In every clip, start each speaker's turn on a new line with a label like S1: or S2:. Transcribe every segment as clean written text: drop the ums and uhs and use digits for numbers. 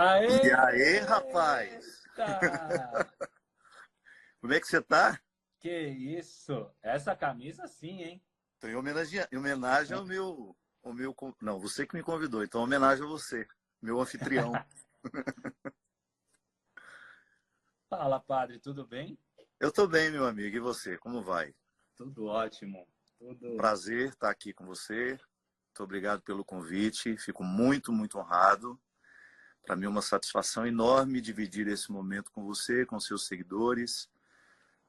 S1: E
S2: Aê!
S1: aí, rapaz?
S2: Eita!
S1: Como é que você tá?
S2: Que isso? Essa camisa sim, hein?
S1: Tô em homenagem Não, você que me convidou, então homenagem a você, meu anfitrião.
S2: Fala, padre, tudo bem?
S1: Eu tô bem, meu amigo, e você? Como vai?
S2: Tudo ótimo.
S1: Um
S2: Tudo.
S1: prazer estar aqui com você. Muito obrigado pelo convite. Fico muito, muito honrado. Para mim é uma satisfação enorme dividir esse momento com você, com seus seguidores.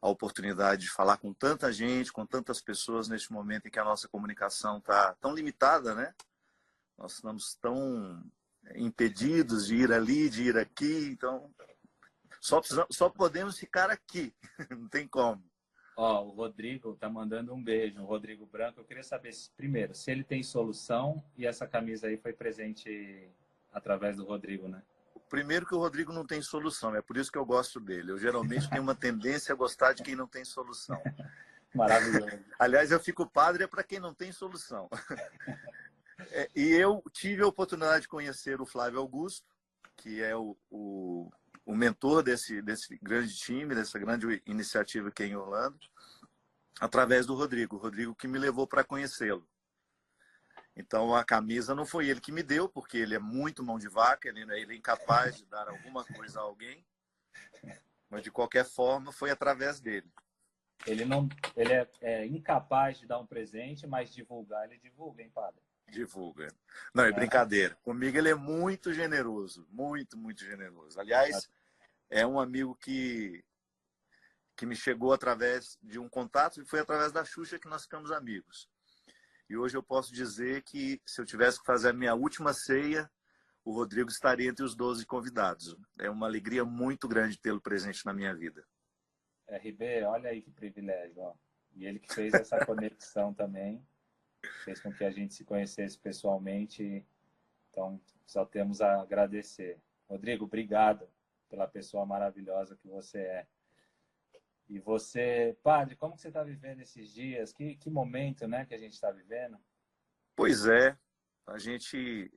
S1: A oportunidade de falar com tanta gente, com tantas pessoas neste momento em que a nossa comunicação está tão limitada, né? Nós estamos tão impedidos de ir ali, de ir aqui, então só podemos ficar aqui, não tem como.
S2: Ó, o Rodrigo tá mandando um beijo, o Rodrigo Branco. Eu queria saber, primeiro, se ele tem solução e essa camisa aí foi presente através do Rodrigo, né?
S1: Primeiro que o Rodrigo não tem solução, é por isso que eu gosto dele. Eu geralmente tenho uma tendência a gostar de quem não tem solução.
S2: Maravilhoso.
S1: Aliás, eu fico padre é para quem não tem solução. E eu tive a oportunidade de conhecer o Flávio Augusto, que é o mentor desse grande time, dessa grande iniciativa aqui em Orlando, através do Rodrigo. O Rodrigo que me levou para conhecê-lo. Então a camisa não foi ele que me deu, porque ele é muito mão de vaca, ele é incapaz de dar alguma coisa a alguém, mas de qualquer forma foi através dele.
S2: Ele não, ele é incapaz de dar um presente, mas divulgar, ele divulga, hein, padre?
S1: Divulga. Não, é brincadeira. Comigo ele é muito generoso, muito, muito generoso. Aliás, é um amigo que me chegou através de um contato e foi através da Xuxa que nós ficamos amigos. E hoje eu posso dizer que se eu tivesse que fazer a minha última ceia, o Rodrigo estaria entre os 12 convidados. É uma alegria muito grande tê-lo presente na minha vida.
S2: RB, olha aí que privilégio, ó. E ele que fez essa conexão também, fez com que a gente se conhecesse pessoalmente, então só temos a agradecer. Rodrigo, obrigado pela pessoa maravilhosa que você é. E você, padre, como que você está vivendo esses dias? Que momento, né, que a gente está vivendo?
S1: Pois é, a gente...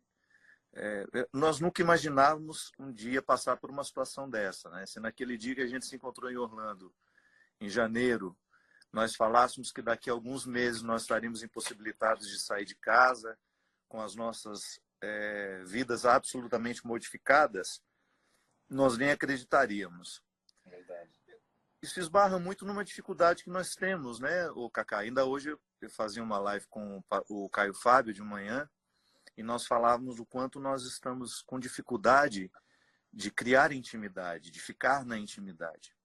S1: nós nunca imaginávamos um dia passar por uma situação dessa, né? Se naquele dia que a gente se encontrou em Orlando, em janeiro, nós falássemos que daqui a alguns meses nós estaríamos impossibilitados de sair de casa, com as nossas vidas absolutamente modificadas, nós nem acreditaríamos.
S2: Verdade.
S1: Isso esbarra muito numa dificuldade que nós temos, né, o Cacá? Ainda hoje eu fazia uma live com o Caio Fábio de manhã e nós falávamos o quanto nós estamos com dificuldade de criar intimidade, de ficar na intimidade.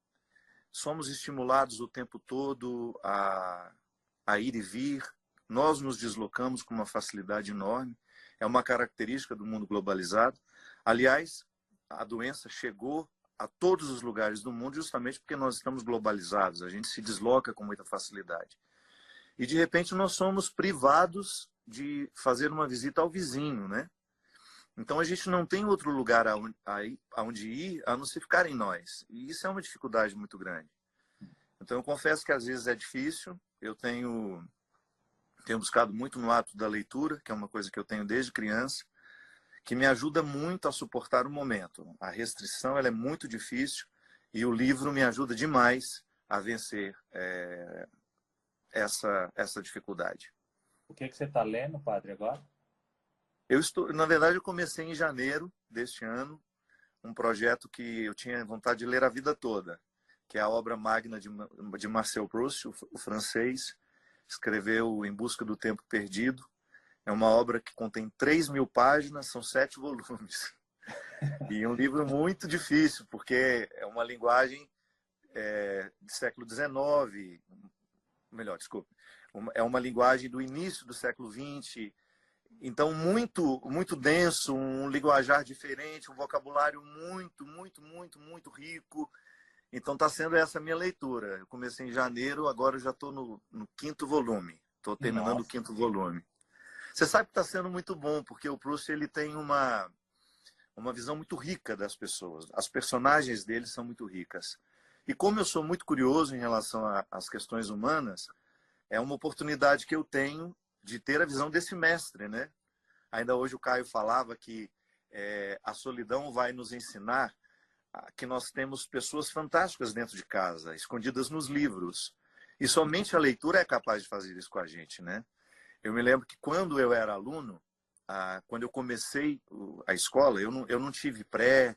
S1: Somos estimulados o tempo todo a ir e vir, nós nos deslocamos com uma facilidade enorme, é uma característica do mundo globalizado. Aliás, a doença chegou a todos os lugares do mundo justamente porque nós estamos globalizados, a gente se desloca com muita facilidade. E de repente nós somos privados de fazer uma visita ao vizinho, né? Então a gente não tem outro lugar aonde ir a não ser ficar em nós. E isso é uma dificuldade muito grande. Então eu confesso que às vezes é difícil. Eu tenho buscado muito no ato da leitura, que é uma coisa que eu tenho desde criança, que me ajuda muito a suportar o momento. A restrição ela é muito difícil e o livro me ajuda demais a vencer essa dificuldade.
S2: O que você está lendo, padre, agora?
S1: Na verdade, eu comecei em janeiro deste ano um projeto que eu tinha vontade de ler a vida toda, que é a obra magna de Marcel Proust, o francês, escreveu Em Busca do Tempo Perdido. É uma obra que contém 3.000 páginas, são 7 volumes. E é um livro muito difícil, porque é uma linguagem do século XIX, melhor, desculpe, é uma linguagem do início do século XX, então muito, muito denso, um linguajar diferente, um vocabulário muito, muito, muito, muito rico. Então está sendo essa a minha leitura. Eu comecei em janeiro, agora eu já estou no 5º volume. Estou terminando o
S2: Nossa.
S1: 5º volume. Você sabe que está sendo muito bom, porque o Proust ele tem uma visão muito rica das pessoas. As personagens dele são muito ricas. E como eu sou muito curioso em relação às questões humanas, é uma oportunidade que eu tenho de ter a visão desse mestre, né? Ainda hoje o Caio falava que a solidão vai nos ensinar que nós temos pessoas fantásticas dentro de casa, escondidas nos livros. E somente a leitura é capaz de fazer isso com a gente, né? Eu me lembro que quando eu era aluno, quando eu comecei a escola, eu não tive pré,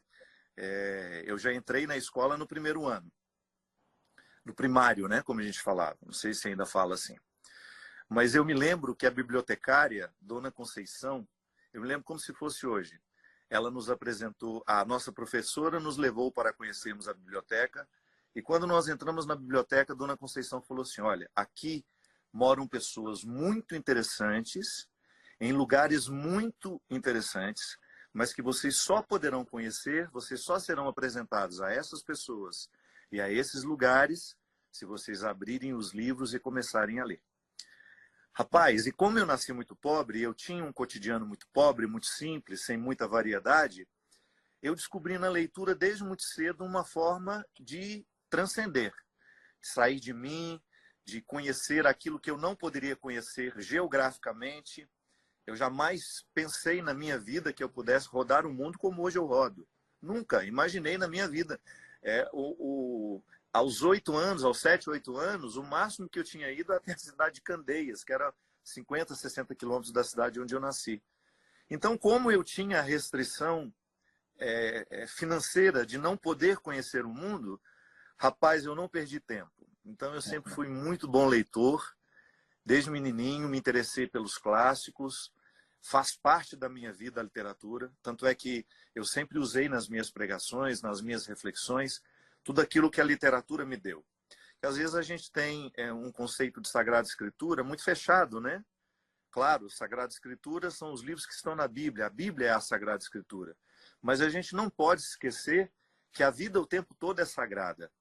S1: eu já entrei na escola no primeiro ano. No primário, né? Como a gente falava. Não sei se ainda fala assim. Mas eu me lembro que a bibliotecária, Dona Conceição, eu me lembro como se fosse hoje. Ela nos apresentou, a nossa professora nos levou para conhecermos a biblioteca. E quando nós entramos na biblioteca, Dona Conceição falou assim: olha, aqui moram pessoas muito interessantes, em lugares muito interessantes, mas que vocês só poderão conhecer, vocês só serão apresentados a essas pessoas e a esses lugares se vocês abrirem os livros e começarem a ler. Rapaz, e como eu nasci muito pobre, eu tinha um cotidiano muito pobre, muito simples, sem muita variedade, eu descobri na leitura desde muito cedo uma forma de transcender, de sair de mim, de conhecer aquilo que eu não poderia conhecer geograficamente. Eu jamais pensei na minha vida que eu pudesse rodar o mundo como hoje eu rodo. Nunca imaginei na minha vida. Aos 8 anos, aos 7, 8 anos, o máximo que eu tinha ido até a cidade de Candeias, que era 50, 60 quilômetros da cidade onde eu nasci. Então, como eu tinha a restrição financeira de não poder conhecer o mundo, rapaz, eu não perdi tempo. Então, eu sempre fui muito bom leitor. Desde menininho, me interessei pelos clássicos. Faz parte da minha vida a literatura. Tanto é que eu sempre usei nas minhas pregações, nas minhas reflexões, tudo aquilo que a literatura me deu. Que às vezes a gente tem um conceito de Sagrada Escritura muito fechado, né? Claro, Sagrada Escritura são os livros que estão na Bíblia. A Bíblia é a Sagrada Escritura. Mas a gente não pode esquecer que a vida o tempo todo é sagrada.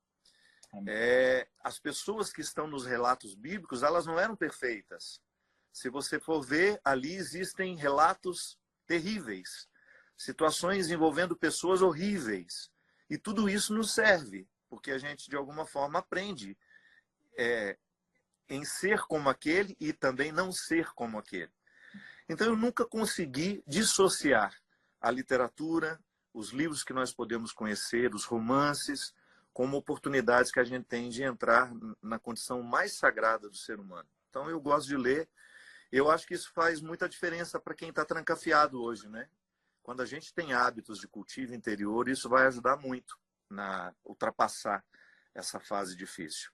S1: As pessoas que estão nos relatos bíblicos, elas não eram perfeitas. Se você for ver, ali existem relatos terríveis, situações envolvendo pessoas horríveis. E tudo isso nos serve, porque a gente, de alguma forma, aprende em ser como aquele e também não ser como aquele. Então, eu nunca consegui dissociar a literatura, os livros que nós podemos conhecer, os romances, como oportunidades que a gente tem de entrar na condição mais sagrada do ser humano. Então, eu gosto de ler. Eu acho que isso faz muita diferença para quem está trancafiado hoje, né? Quando a gente tem hábitos de cultivo interior, isso vai ajudar muito a ultrapassar essa fase difícil.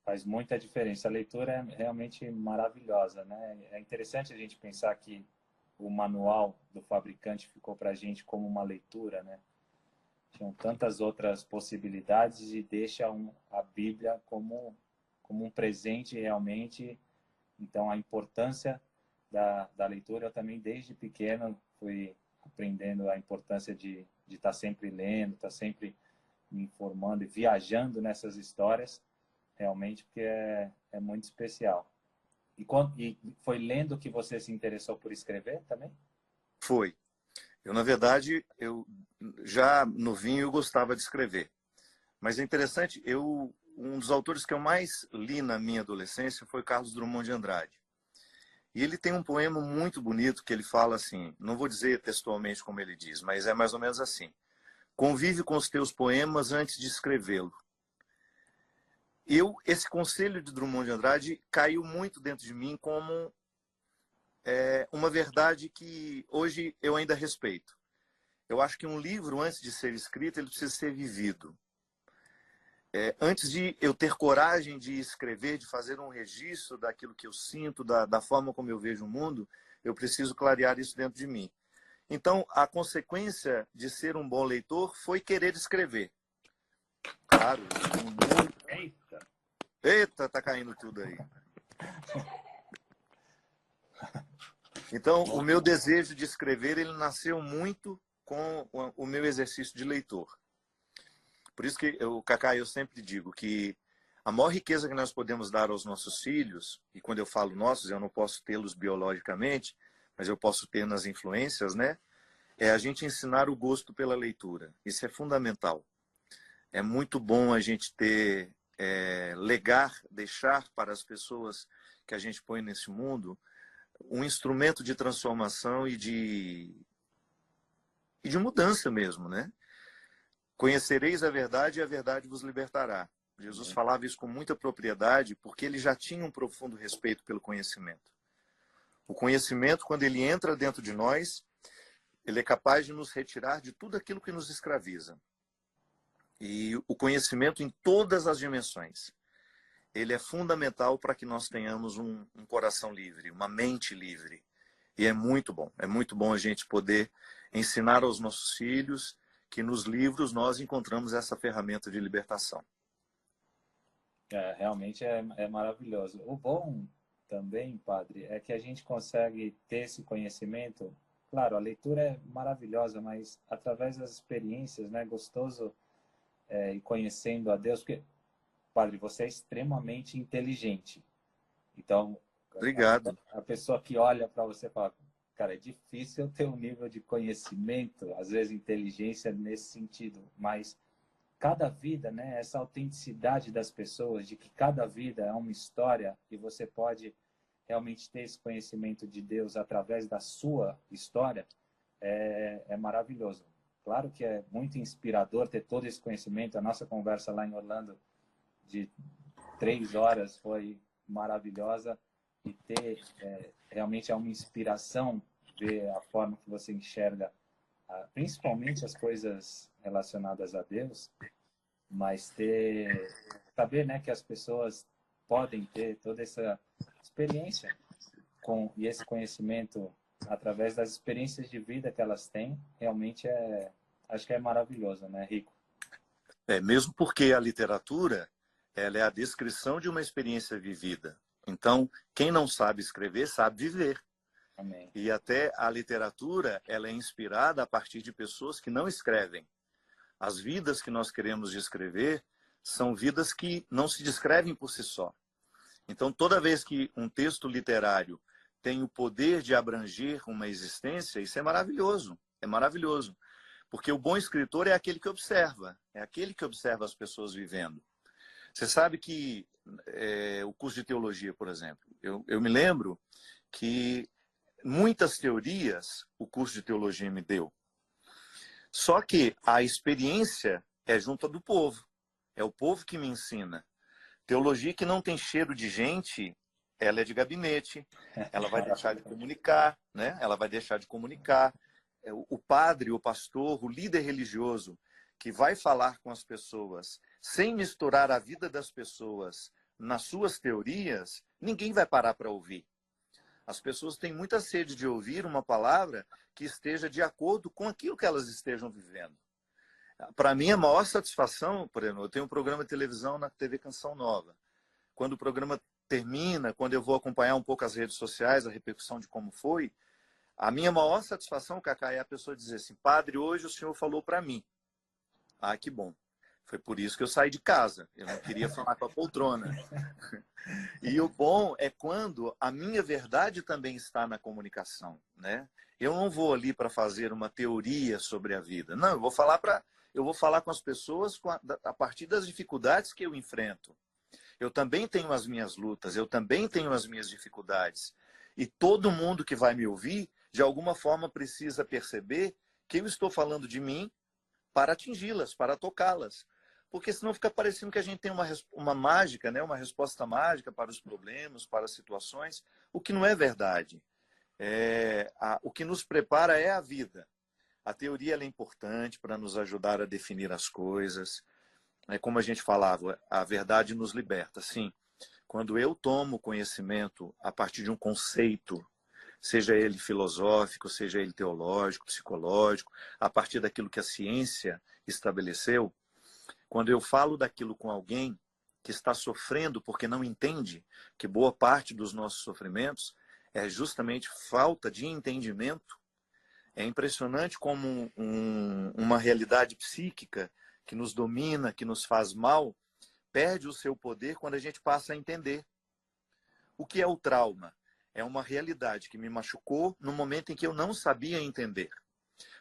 S2: Faz muita diferença. A leitura é realmente maravilhosa, né? É interessante a gente pensar que o manual do fabricante ficou para a gente como uma leitura, né? Tinham tantas outras possibilidades e deixa a Bíblia como um presente realmente. Então, a importância da leitura, eu também desde pequeno fui aprendendo a importância de estar sempre lendo, estar sempre me informando e viajando nessas histórias, realmente, porque é muito especial. E foi lendo que você se interessou por escrever também?
S1: Foi. Na verdade, eu já novinho eu gostava de escrever. Mas é interessante, um dos autores que eu mais li na minha adolescência foi Carlos Drummond de Andrade. E ele tem um poema muito bonito que ele fala assim, não vou dizer textualmente como ele diz, mas é mais ou menos assim: convive com os teus poemas antes de escrevê-lo. Esse conselho de Drummond de Andrade caiu muito dentro de mim como uma verdade que hoje eu ainda respeito. Eu acho que um livro, antes de ser escrito, ele precisa ser vivido. Antes de eu ter coragem de escrever, de fazer um registro daquilo que eu sinto, da forma como eu vejo o mundo, eu preciso clarear isso dentro de mim. Então, a consequência de ser um bom leitor foi querer escrever. Claro, Eita, tá caindo tudo aí. Então, o meu desejo de escrever, ele nasceu muito com o meu exercício de leitor. Por isso que, Cacá, eu sempre digo que a maior riqueza que nós podemos dar aos nossos filhos, e quando eu falo nossos, eu não posso tê-los biologicamente, mas eu posso ter nas influências, né? É a gente ensinar o gosto pela leitura. Isso é fundamental. É muito bom a gente deixar para as pessoas que a gente põe nesse mundo um instrumento de transformação e de e de mudança mesmo, né? Conhecereis a verdade e a verdade vos libertará. Jesus falava isso com muita propriedade porque ele já tinha um profundo respeito pelo conhecimento. O conhecimento, quando ele entra dentro de nós, ele é capaz de nos retirar de tudo aquilo que nos escraviza. E o conhecimento em todas as dimensões, ele é fundamental para que nós tenhamos um coração livre, uma mente livre. E é muito bom a gente poder ensinar aos nossos filhos que nos livros nós encontramos essa ferramenta de libertação.
S2: Realmente é maravilhoso. O bom também, padre, é que a gente consegue ter esse conhecimento. Claro, a leitura é maravilhosa, mas através das experiências, né, gostoso e conhecendo a Deus, porque, padre, você é extremamente inteligente. Então,
S1: Obrigado.
S2: a pessoa que olha para você fala, cara, é difícil eu ter um nível de conhecimento, às vezes inteligência nesse sentido, mas cada vida, né, essa autenticidade das pessoas, de que cada vida é uma história e você pode realmente ter esse conhecimento de Deus através da sua história, é maravilhoso. Claro que é muito inspirador ter todo esse conhecimento. A nossa conversa lá em Orlando de 3 horas foi maravilhosa e ter realmente é uma inspiração ver a forma que você enxerga principalmente as coisas relacionadas a Deus, mas saber, né, que as pessoas podem ter toda essa experiência e esse conhecimento através das experiências de vida que elas têm, realmente acho que é maravilhoso, né, Rico?
S1: Mesmo porque a literatura, ela é a descrição de uma experiência vivida. Então, quem não sabe escrever, sabe viver.
S2: Amém.
S1: E até a literatura, ela é inspirada a partir de pessoas que não escrevem. As vidas que nós queremos descrever são vidas que não se descrevem por si só. Então, toda vez que um texto literário tem o poder de abranger uma existência, isso é maravilhoso. É maravilhoso. Porque o bom escritor é aquele que observa. É aquele que observa as pessoas vivendo. Você sabe que o curso de teologia, por exemplo, eu me lembro que muitas teorias o curso de teologia me deu. Só que a experiência é junto do povo. É o povo que me ensina. Teologia que não tem cheiro de gente, ela é de gabinete. Ela vai deixar de comunicar, né? Ela vai deixar de comunicar. O padre, o pastor, o líder religioso que vai falar com as pessoas sem misturar a vida das pessoas nas suas teorias, ninguém vai parar para ouvir. As pessoas têm muita sede de ouvir uma palavra que esteja de acordo com aquilo que elas estejam vivendo. Para mim, a maior satisfação, por exemplo, eu tenho um programa de televisão na TV Canção Nova. Quando o programa termina, quando eu vou acompanhar um pouco as redes sociais, a repercussão de como foi, a minha maior satisfação, Cacá, é a pessoa dizer assim, padre, hoje o senhor falou para mim. Ah, que bom. Foi por isso que eu saí de casa. Eu não queria falar com a poltrona. E o bom é quando a minha verdade também está na comunicação, né? Eu não vou ali para fazer uma teoria sobre a vida. Não, eu vou falar com as pessoas a partir das dificuldades que eu enfrento. Eu também tenho as minhas lutas, eu também tenho as minhas dificuldades. E todo mundo que vai me ouvir, de alguma forma, precisa perceber que eu estou falando de mim para atingi-las, para tocá-las. Porque senão fica parecendo que a gente tem uma mágica, né? Uma resposta mágica para os problemas, para as situações, o que não é verdade. O que nos prepara é a vida. A teoria ela é importante para nos ajudar a definir as coisas. Como a gente falava, a verdade nos liberta. Sim, quando eu tomo conhecimento a partir de um conceito, seja ele filosófico, seja ele teológico, psicológico, a partir daquilo que a ciência estabeleceu, quando eu falo daquilo com alguém que está sofrendo porque não entende que boa parte dos nossos sofrimentos é justamente falta de entendimento, é impressionante como uma realidade psíquica que nos domina, que nos faz mal, perde o seu poder quando a gente passa a entender. O que é o trauma? É uma realidade que me machucou no momento em que eu não sabia entender.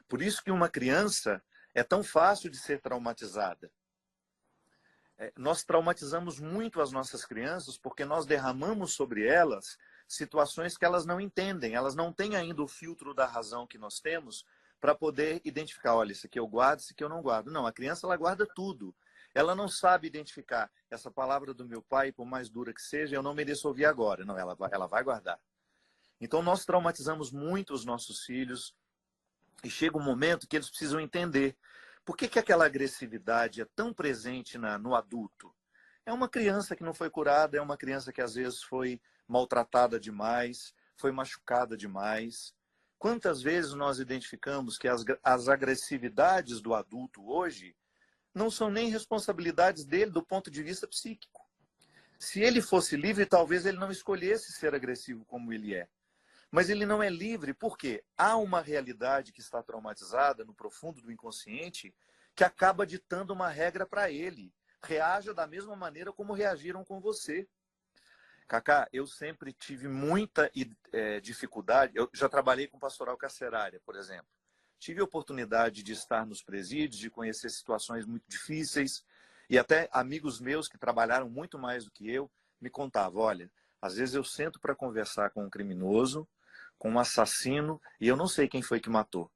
S1: Por isso que uma criança é tão fácil de ser traumatizada. Nós traumatizamos muito as nossas crianças porque nós derramamos sobre elas situações que elas não entendem. Elas não têm ainda o filtro da razão que nós temos para poder identificar, olha, isso aqui eu guardo, isso aqui eu não guardo. Não, a criança ela guarda tudo. Ela não sabe identificar essa palavra do meu pai, por mais dura que seja, eu não mereço ouvir agora. Não, ela vai guardar. Então nós traumatizamos muito os nossos filhos e chega um momento que eles precisam entender por que aquela agressividade é tão presente no adulto. É uma criança que não foi curada, é uma criança que às vezes foi maltratada demais, foi machucada demais. Quantas vezes nós identificamos que as agressividades do adulto hoje não são nem responsabilidades dele do ponto de vista psíquico. Se ele fosse livre, talvez ele não escolhesse ser agressivo como ele é. Mas ele não é livre porque há uma realidade que está traumatizada no profundo do inconsciente que acaba ditando uma regra para ele. Reaja da mesma maneira como reagiram com você. Cacá, eu sempre tive muita dificuldade. Eu já trabalhei com pastoral carcerária, por exemplo. Tive a oportunidade de estar nos presídios, de conhecer situações muito difíceis. E até amigos meus que trabalharam muito mais do que eu me contavam, olha, às vezes eu sento para conversar com um criminoso, com um assassino, e eu não sei quem foi que matou.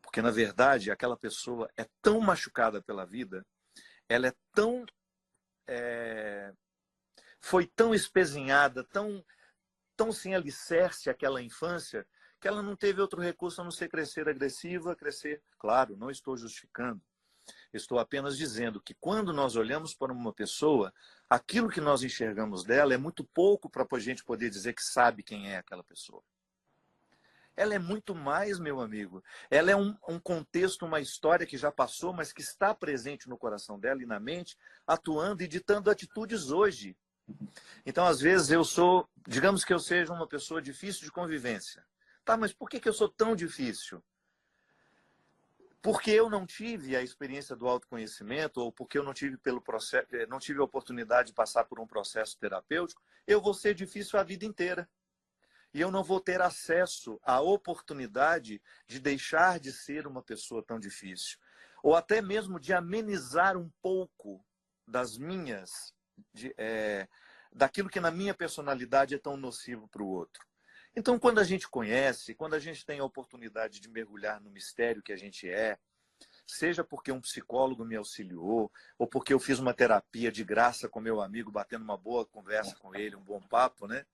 S1: Porque, na verdade, aquela pessoa é tão machucada pela vida, ela é tão... foi tão espezinhada, tão sem alicerce aquela infância, que ela não teve outro recurso a não ser crescer agressiva, crescer... Claro, não estou justificando. Estou apenas dizendo que quando nós olhamos para uma pessoa, aquilo que nós enxergamos dela é muito pouco para a gente poder dizer que sabe quem é aquela pessoa. Ela é muito mais, meu amigo. Ela é um contexto, uma história que já passou, mas que está presente no coração dela e na mente, atuando e ditando atitudes hoje. Então, às vezes, digamos que eu seja uma pessoa difícil de convivência. Tá, mas por que eu sou tão difícil? Porque eu não tive a experiência do autoconhecimento, ou porque eu não tive não tive a oportunidade de passar por um processo terapêutico, eu vou ser difícil a vida inteira. E eu não vou ter acesso à oportunidade de deixar de ser uma pessoa tão difícil. Ou até mesmo de amenizar um pouco das daquilo que na minha personalidade é tão nocivo para o outro. Então, quando a gente conhece, quando a gente tem a oportunidade de mergulhar no mistério que a gente seja porque um psicólogo me auxiliou, ou porque eu fiz uma terapia de graça com meu amigo, batendo uma boa conversa com ele, um bom papo, né?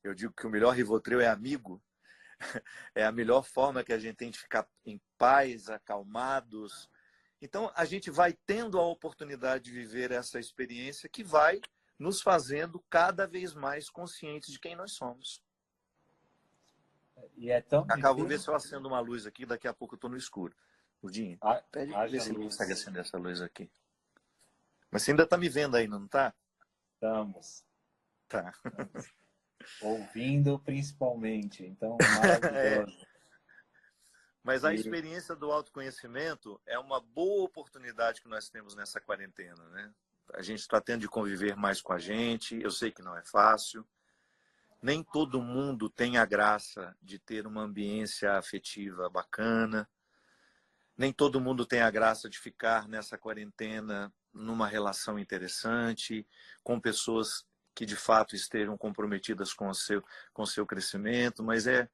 S1: Eu digo que o melhor Rivotril é amigo. É a melhor forma que a gente tem de ficar em paz, acalmados. Então, a gente vai tendo a oportunidade de viver essa experiência que vai nos fazendo cada vez mais conscientes de quem nós somos.
S2: E é tão
S1: Cacá,
S2: difícil...
S1: vou ver se eu acendo uma luz aqui, daqui a pouco eu estou no escuro. Rudinho, pede ver se ele consegue acender essa luz aqui. Mas você ainda está me vendo aí, não está?
S2: Estamos.
S1: Tá.
S2: Ouvindo principalmente, então maravilhoso.
S1: Mas a experiência do autoconhecimento é uma boa oportunidade que nós temos nessa quarentena, né? A gente está tendo de conviver mais com a gente, eu sei que não é fácil. Nem todo mundo tem a graça de ter uma ambiência afetiva bacana. Nem todo mundo tem a graça de ficar nessa quarentena numa relação interessante, com pessoas que de fato estejam comprometidas com o seu crescimento, mas é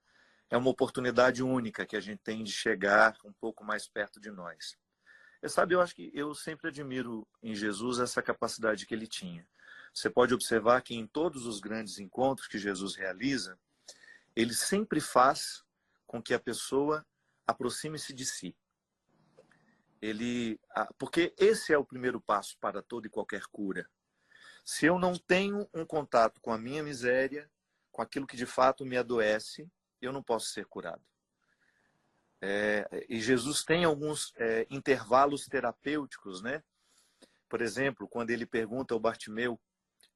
S1: uma oportunidade única que a gente tem de chegar um pouco mais perto de nós. Sabe, eu acho que eu sempre admiro em Jesus essa capacidade que ele tinha. Você pode observar que em todos os grandes encontros que Jesus realiza, ele sempre faz com que a pessoa aproxime-se de si. Porque esse é o primeiro passo para toda e qualquer cura. Se eu não tenho um contato com a minha miséria, com aquilo que de fato me adoece, eu não posso ser curado. E Jesus tem alguns intervalos terapêuticos, né? Por exemplo, quando ele pergunta ao Bartimeu,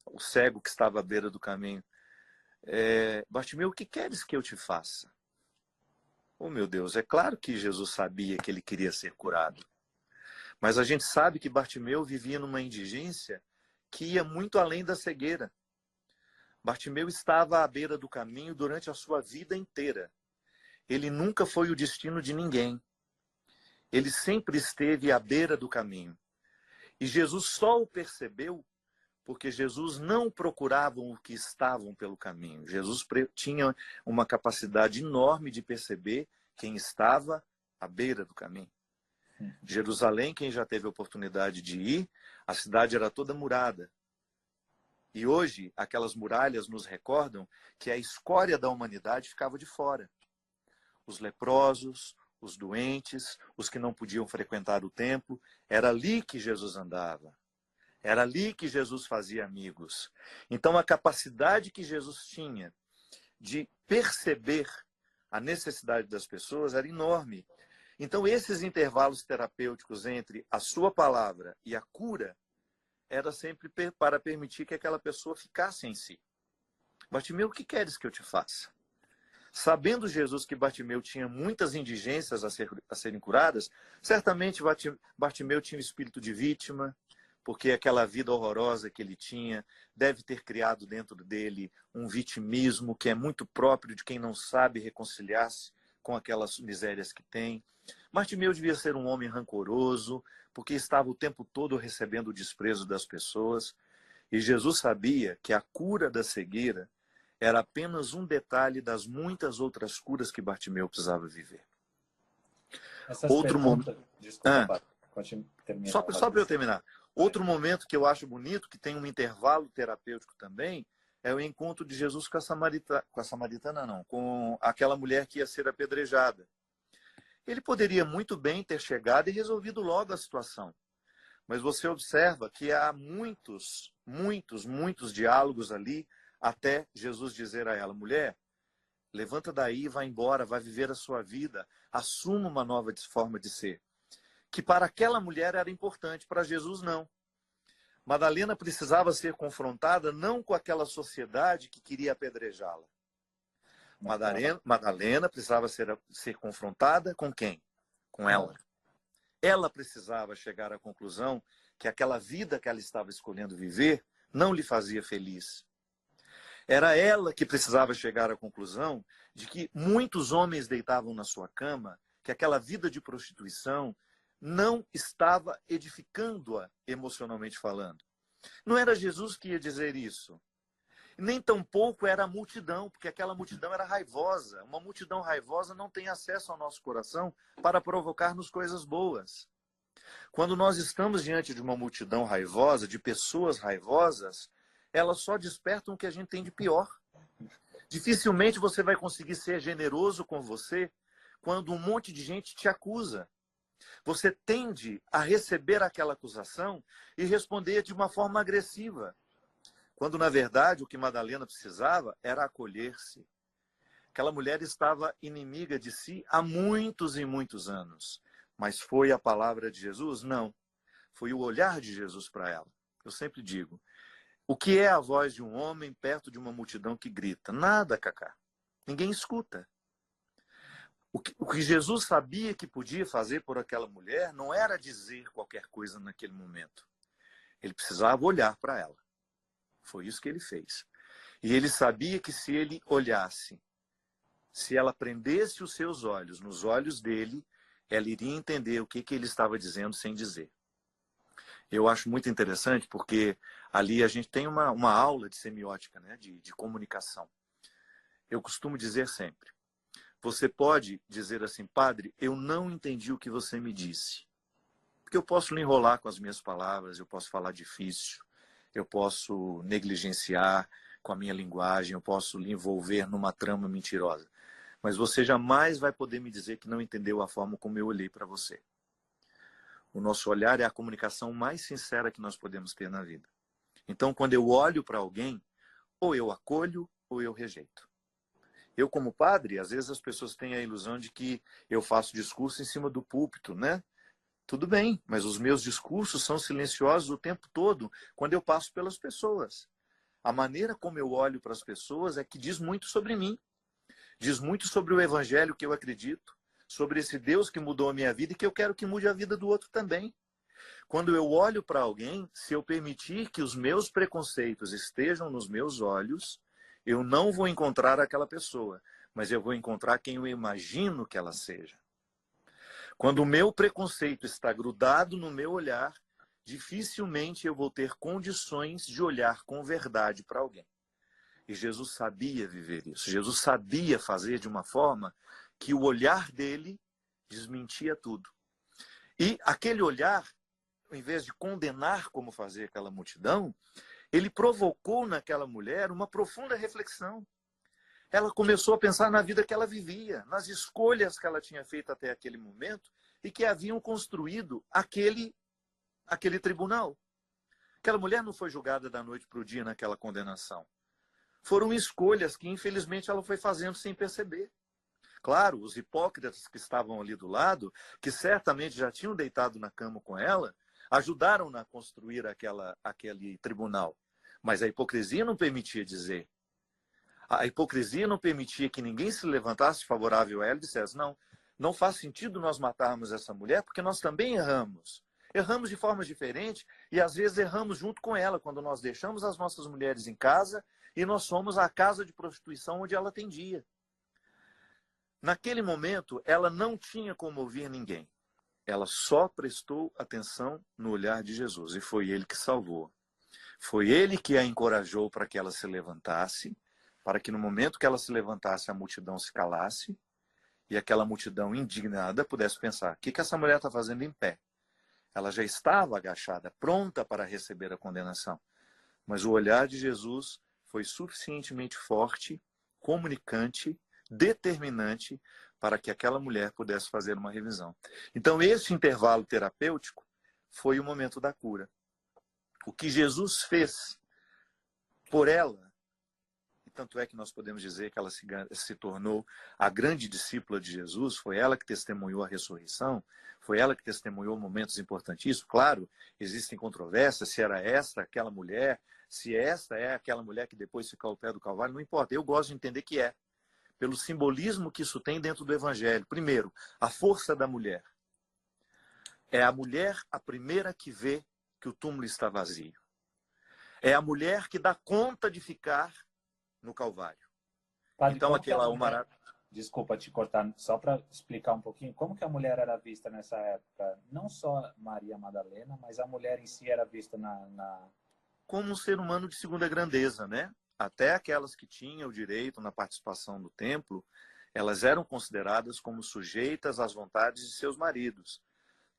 S1: o cego que estava à beira do caminho, Bartimeu, o que queres que eu te faça? Oh, meu Deus, é claro que Jesus sabia que ele queria ser curado. Mas a gente sabe que Bartimeu vivia numa indigência que ia muito além da cegueira. Bartimeu estava à beira do caminho durante a sua vida inteira. Ele nunca foi o destino de ninguém. Ele sempre esteve à beira do caminho. E Jesus só o percebeu porque Jesus não procurava o que estavam pelo caminho. Jesus tinha uma capacidade enorme de perceber quem estava à beira do caminho. Jerusalém, quem já teve a oportunidade de ir, a cidade era toda murada. E hoje, aquelas muralhas nos recordam que a escória da humanidade ficava de fora. Os leprosos, os doentes, os que não podiam frequentar o templo, era ali que Jesus andava. Era ali que Jesus fazia amigos. Então, a capacidade que Jesus tinha de perceber a necessidade das pessoas era enorme. Então, esses intervalos terapêuticos entre a sua palavra e a cura era sempre para permitir que aquela pessoa ficasse em si. Bartimeu, o que queres que eu te faça? Sabendo Jesus que Bartimeu tinha muitas indigências a serem curadas, certamente Bartimeu tinha um espírito de vítima, porque aquela vida horrorosa que ele tinha deve ter criado dentro dele um vitimismo que é muito próprio de quem não sabe reconciliar-se com aquelas misérias que tem. Bartimeu devia ser um homem rancoroso, porque estava o tempo todo recebendo o desprezo das pessoas. E Jesus sabia que a cura da cegueira era apenas um detalhe das muitas outras curas que Bartimeu precisava viver.
S2: Essas perguntas... Desculpa, pode terminar.
S1: Só para eu terminar. Outro momento que eu acho bonito, que tem um intervalo terapêutico também, é o encontro de Jesus com a samaritana, não, com aquela mulher que ia ser apedrejada. Ele poderia muito bem ter chegado e resolvido logo a situação. Mas você observa que há muitos diálogos ali, até Jesus dizer a ela, mulher, levanta daí, vai embora, vai viver a sua vida, assuma uma nova forma de ser. Que para aquela mulher era importante, para Jesus não. Madalena precisava ser confrontada não com aquela sociedade que queria apedrejá-la. Madalena precisava ser confrontada com quem? Com ela. Ela precisava chegar à conclusão que aquela vida que ela estava escolhendo viver não lhe fazia feliz. Era ela que precisava chegar à conclusão de que muitos homens deitavam na sua cama, que aquela vida de prostituição não estava edificando-a emocionalmente falando. Não era Jesus que ia dizer isso. Nem tampouco era a multidão, porque aquela multidão era raivosa. Uma multidão raivosa não tem acesso ao nosso coração para provocar-nos coisas boas. Quando nós estamos diante de uma multidão raivosa, de pessoas raivosas, elas só despertam o que a gente tem de pior. Dificilmente você vai conseguir ser generoso com você quando um monte de gente te acusa. Você tende a receber aquela acusação e responder de uma forma agressiva. Quando, na verdade, o que Madalena precisava era acolher-se. Aquela mulher estava inimiga de si há muitos e muitos anos. Mas foi a palavra de Jesus? Não. Foi o olhar de Jesus para ela. Eu sempre digo, o que é a voz de um homem perto de uma multidão que grita? Nada, Cacá. Ninguém escuta. O que Jesus sabia que podia fazer por aquela mulher não era dizer qualquer coisa naquele momento. Ele precisava olhar para ela. Foi isso que ele fez. E ele sabia que se ele olhasse, se ela prendesse os seus olhos nos olhos dele, ela iria entender o que ele estava dizendo sem dizer. Eu acho muito interessante porque ali a gente tem uma aula de semiótica, né, de comunicação. Eu costumo dizer sempre, você pode dizer assim, padre, eu não entendi o que você me disse. Porque eu posso lhe enrolar com as minhas palavras, eu posso falar difícil, eu posso negligenciar com a minha linguagem, eu posso lhe envolver numa trama mentirosa. Mas você jamais vai poder me dizer que não entendeu a forma como eu olhei para você. O nosso olhar é a comunicação mais sincera que nós podemos ter na vida. Então, quando eu olho para alguém, ou eu acolho ou eu rejeito. Eu, como padre, às vezes as pessoas têm a ilusão de que eu faço discurso em cima do púlpito, né? Tudo bem, mas os meus discursos são silenciosos o tempo todo quando eu passo pelas pessoas. A maneira como eu olho para as pessoas é que diz muito sobre mim. Diz muito sobre o evangelho que eu acredito, sobre esse Deus que mudou a minha vida e que eu quero que mude a vida do outro também. Quando eu olho para alguém, se eu permitir que os meus preconceitos estejam nos meus olhos, eu não vou encontrar aquela pessoa, mas eu vou encontrar quem eu imagino que ela seja. Quando o meu preconceito está grudado no meu olhar, dificilmente eu vou ter condições de olhar com verdade para alguém. E Jesus sabia viver isso. Jesus sabia fazer de uma forma que o olhar dele desmentia tudo. E aquele olhar, em vez de condenar como fazia aquela multidão, ele provocou naquela mulher uma profunda reflexão. Ela começou a pensar na vida que ela vivia, nas escolhas que ela tinha feito até aquele momento e que haviam construído aquele tribunal. Aquela mulher não foi julgada da noite para o dia naquela condenação. Foram escolhas que, infelizmente, ela foi fazendo sem perceber. Claro, os hipócritas que estavam ali do lado, que certamente já tinham deitado na cama com ela, ajudaram-na a construir aquele tribunal. Mas a hipocrisia não permitia dizer. A hipocrisia não permitia que ninguém se levantasse favorável a ela e dissesse, não, não faz sentido nós matarmos essa mulher, porque nós também erramos. Erramos de formas diferentes e às vezes erramos junto com ela, quando nós deixamos as nossas mulheres em casa e nós somos a casa de prostituição onde ela atendia. Naquele momento, ela não tinha como ouvir ninguém. Ela só prestou atenção no olhar de Jesus e foi ele que salvou. Foi ele que a encorajou para que ela se levantasse, para que no momento que ela se levantasse, a multidão se calasse e aquela multidão indignada pudesse pensar, o que essa mulher está fazendo em pé? Ela já estava agachada, pronta para receber a condenação. Mas o olhar de Jesus foi suficientemente forte, comunicante, determinante para que aquela mulher pudesse fazer uma revisão. Então, esse intervalo terapêutico foi o momento da cura. O que Jesus fez por ela, e tanto é que nós podemos dizer que ela se tornou a grande discípula de Jesus, foi ela que testemunhou a ressurreição, foi ela que testemunhou momentos importantíssimos. Claro, existem controvérsias se era esta aquela mulher, se esta é aquela mulher que depois ficou ao pé do Calvário, não importa. Eu gosto de entender que é, pelo simbolismo que isso tem dentro do Evangelho. Primeiro, a força da mulher. É a mulher a primeira que vê que o túmulo está vazio. É a mulher que dá conta de ficar no Calvário.
S2: Padre,
S1: então, aquela uma...
S2: Desculpa te cortar, só para explicar um pouquinho, como que a mulher era vista nessa época? Não só Maria Madalena, mas a mulher em si era vista
S1: como um ser humano de segunda grandeza, né? Até aquelas que tinham o direito na participação no templo, elas eram consideradas como sujeitas às vontades de seus maridos.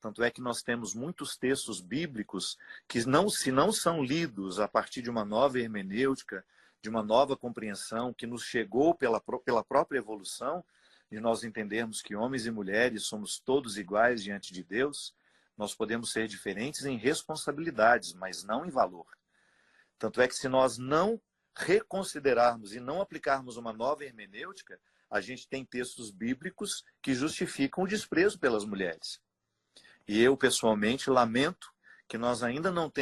S1: Tanto é que nós temos muitos textos bíblicos que, se não são lidos a partir de uma nova hermenêutica, de uma nova compreensão que nos chegou pela própria evolução, de nós entendermos que homens e mulheres somos todos iguais diante de Deus, nós podemos ser diferentes em responsabilidades, mas não em valor. Tanto é que se nós não reconsiderarmos e não aplicarmos uma nova hermenêutica, a gente tem textos bíblicos que justificam o desprezo pelas mulheres. E eu, pessoalmente, lamento que nós ainda não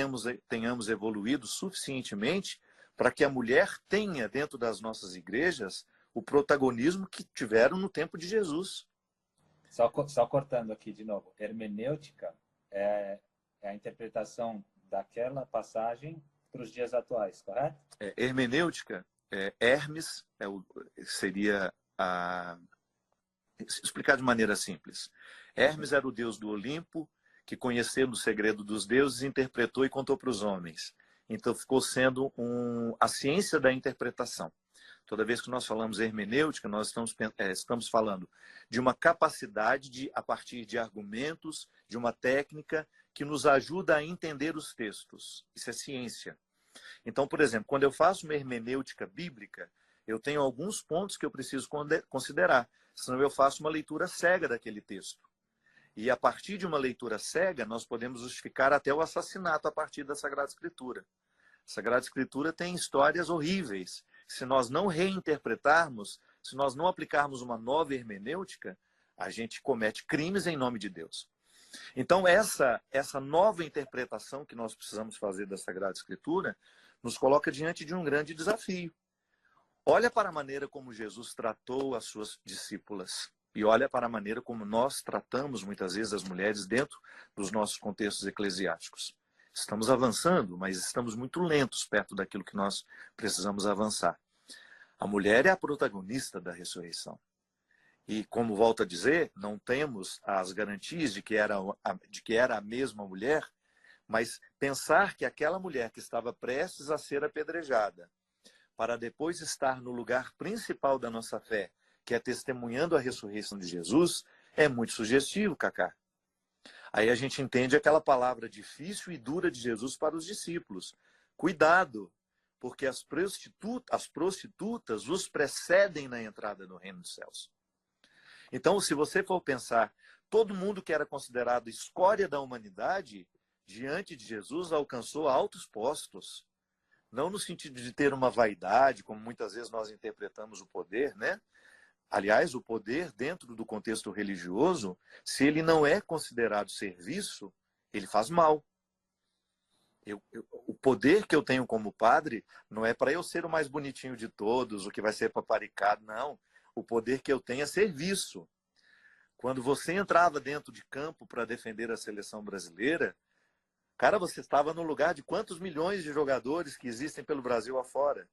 S1: tenhamos evoluído suficientemente para que a mulher tenha, dentro das nossas igrejas, o protagonismo que tiveram no tempo de Jesus.
S2: Só cortando aqui de novo. Hermenêutica é a interpretação daquela passagem para os dias atuais, correto?
S1: Hermenêutica, Hermes seria a... Explicar de maneira simples. Hermes era o deus do Olimpo, que conhecendo o segredo dos deuses, interpretou e contou para os homens. Então ficou sendo a ciência da interpretação. Toda vez que nós falamos hermenêutica, nós estamos falando de uma capacidade de, a partir de argumentos, de uma técnica que nos ajuda a entender os textos. Isso é ciência. Então, por exemplo, quando eu faço uma hermenêutica bíblica, eu tenho alguns pontos que eu preciso considerar, senão eu faço uma leitura cega daquele texto. E a partir de uma leitura cega, nós podemos justificar até o assassinato a partir da Sagrada Escritura. A Sagrada Escritura tem histórias horríveis. Se nós não reinterpretarmos, se nós não aplicarmos uma nova hermenêutica, a gente comete crimes em nome de Deus. Então, essa nova interpretação que nós precisamos fazer da Sagrada Escritura nos coloca diante de um grande desafio. Olha para a maneira como Jesus tratou as suas discípulas. E olha para a maneira como nós tratamos, muitas vezes, as mulheres dentro dos nossos contextos eclesiásticos. Estamos avançando, mas estamos muito lentos perto daquilo que nós precisamos avançar. A mulher é a protagonista da ressurreição. E, como volto a dizer, não temos as garantias de que era a mesma mulher, mas pensar que aquela mulher que estava prestes a ser apedrejada, para depois estar no lugar principal da nossa fé, que é testemunhando a ressurreição de Jesus, É muito sugestivo, Cacá. Aí a gente entende aquela palavra difícil e dura de Jesus para os discípulos. Cuidado, porque as prostitutas os precedem na entrada no reino dos céus. Então, se você for pensar, todo mundo que era considerado escória da humanidade, diante de Jesus, alcançou altos postos. Não no sentido de ter uma vaidade, como muitas vezes nós interpretamos o poder, né? Aliás, o poder, dentro do contexto religioso, se ele não é considerado serviço, ele faz mal. O poder que eu tenho como padre não é para eu ser o mais bonitinho de todos, o que vai ser paparicado, não. O poder que eu tenho é serviço. Quando você entrava dentro de campo para defender a seleção brasileira, cara, você estava no lugar de quantos milhões de jogadores que existem pelo Brasil afora.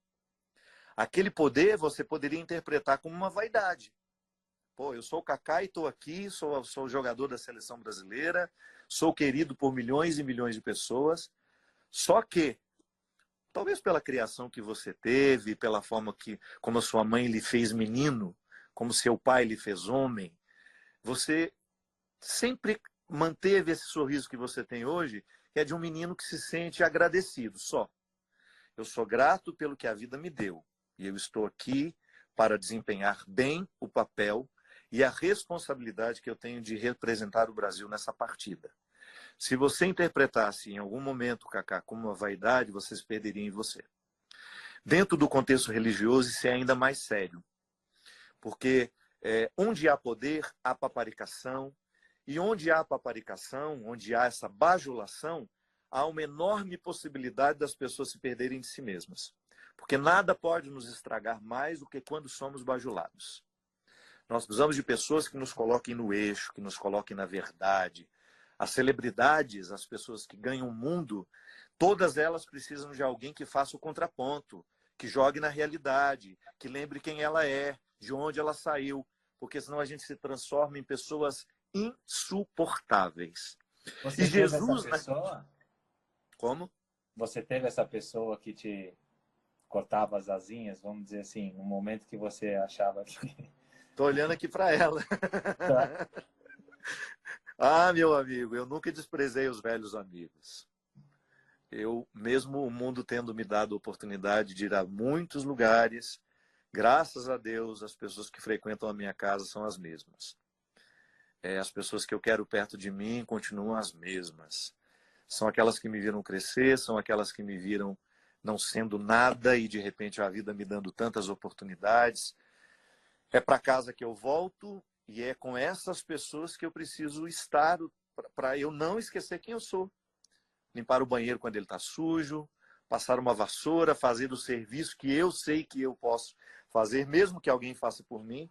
S1: Aquele poder você poderia interpretar como uma vaidade. Pô, eu sou o Kaká e estou aqui, sou jogador da seleção brasileira, sou querido por milhões e milhões de pessoas. Só que, talvez pela criação que você teve, pela forma como a sua mãe lhe fez menino, como seu pai lhe fez homem, você sempre manteve esse sorriso que você tem hoje, que é de um menino que se sente agradecido, só. Eu sou grato pelo que a vida me deu. E eu estou aqui para desempenhar bem o papel e a responsabilidade que eu tenho de representar o Brasil nessa partida. Se você interpretasse em algum momento, Cacá, como uma vaidade, vocês perderiam em você. Dentro do contexto religioso, isso é ainda mais sério. Porque onde há poder, há paparicação. E onde há paparicação, onde há essa bajulação, há uma enorme possibilidade das pessoas se perderem de si mesmas. Porque nada pode nos estragar mais do que quando somos bajulados. Nós precisamos de pessoas que nos coloquem no eixo, que nos coloquem na verdade. As celebridades, as pessoas que ganham o mundo, todas elas precisam de alguém que faça o contraponto, que jogue na realidade, que lembre quem ela é, de onde ela saiu, porque senão a gente se transforma em pessoas insuportáveis.
S2: Você
S1: E
S2: teve
S1: Jesus...
S2: essa pessoa?
S1: Como?
S2: Você teve essa pessoa que te cortava as asinhas, vamos dizer assim, no momento que você achava que...
S1: Tô olhando aqui para ela.
S2: Tá.
S1: Ah, meu amigo, eu nunca desprezei os velhos amigos. Eu, mesmo o mundo tendo me dado a oportunidade de ir a muitos lugares, graças a Deus, as pessoas que frequentam a minha casa são as mesmas. As pessoas que eu quero perto de mim continuam as mesmas. São aquelas que me viram crescer, são aquelas que me viram não sendo nada e de repente a vida me dando tantas oportunidades. É para casa que eu volto e é com essas pessoas que eu preciso estar para eu não esquecer quem eu sou. Limpar o banheiro quando ele está sujo, passar uma vassoura, fazer o serviço que eu sei que eu posso fazer, mesmo que alguém faça por mim.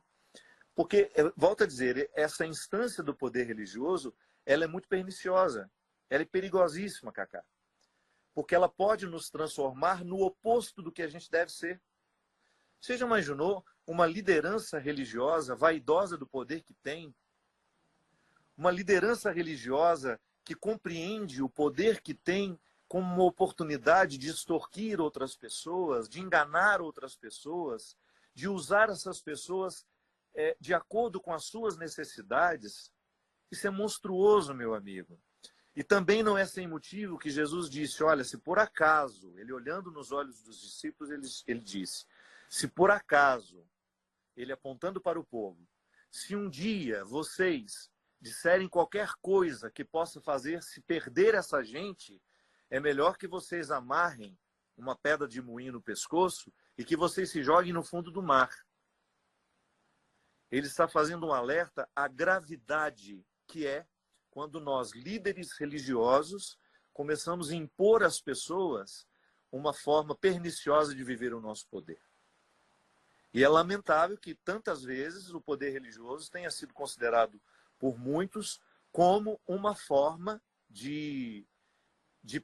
S1: Porque, volto a dizer, essa instância do poder religioso, ela é muito perniciosa. Ela é perigosíssima, Cacá. Porque ela pode nos transformar no oposto do que a gente deve ser. Você já imaginou uma liderança religiosa vaidosa do poder que tem? Uma liderança religiosa que compreende o poder que tem como uma oportunidade de extorquir outras pessoas, de enganar outras pessoas, de usar essas pessoas de acordo com as suas necessidades? Isso é monstruoso, meu amigo. E também não é sem motivo que Jesus disse, olha, se por acaso, ele olhando nos olhos dos discípulos, ele disse, se por acaso, ele apontando para o povo, se um dia vocês disserem qualquer coisa que possa fazer se perder essa gente, é melhor que vocês amarrem uma pedra de moinho no pescoço e que vocês se joguem no fundo do mar. Ele está fazendo um alerta à gravidade que é quando nós, líderes religiosos, começamos a impor às pessoas uma forma perniciosa de viver o nosso poder. E é lamentável que tantas vezes o poder religioso tenha sido considerado por muitos como uma forma de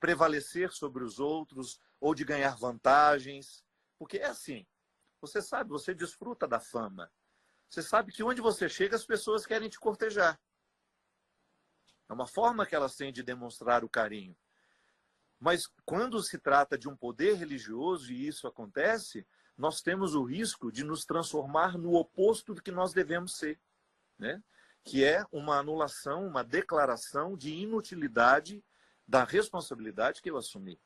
S1: prevalecer sobre os outros ou de ganhar vantagens. Porque é assim, você sabe, você desfruta da fama. Você sabe que onde você chega as pessoas querem te cortejar. É uma forma que elas têm de demonstrar o carinho. Mas quando se trata de um poder religioso e isso acontece, nós temos o risco de nos transformar no oposto do que nós devemos ser, né? que é uma anulação, uma declaração de inutilidade da responsabilidade que eu assumi.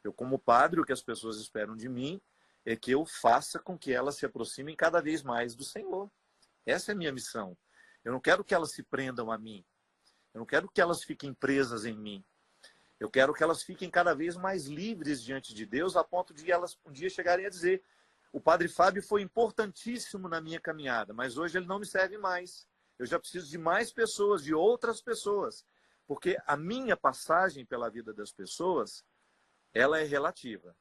S1: Eu, como padre, o que as pessoas esperam de mim é que eu faça com que elas se aproximem cada vez mais do Senhor. Essa é a minha missão. Eu não quero que elas se prendam a mim. Eu não quero que elas fiquem presas em mim. Eu quero que elas fiquem cada vez mais livres diante de Deus, a ponto de elas um dia chegarem a dizer: o Padre Fábio foi importantíssimo na minha caminhada, mas hoje ele não me serve mais. Eu já preciso de mais pessoas, de outras pessoas. Porque a minha passagem pela vida das pessoas, ela é relativa,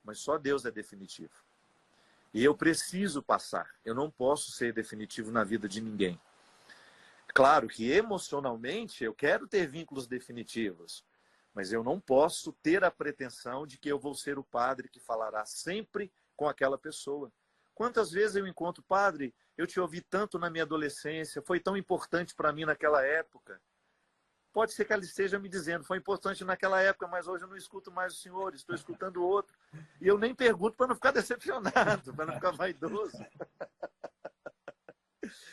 S1: mas só Deus é definitivo. E eu preciso passar. Eu não posso ser definitivo na vida de ninguém. Claro que emocionalmente eu quero ter vínculos definitivos, mas eu não posso ter a pretensão de que eu vou ser o padre que falará sempre com aquela pessoa. Quantas vezes eu encontro: padre, eu te ouvi tanto na minha adolescência, foi tão importante para mim naquela época. Pode ser que ela esteja me dizendo: foi importante naquela época, mas hoje eu não escuto mais o senhor, estou escutando outro. E eu nem pergunto para não ficar decepcionado, para não ficar vaidoso.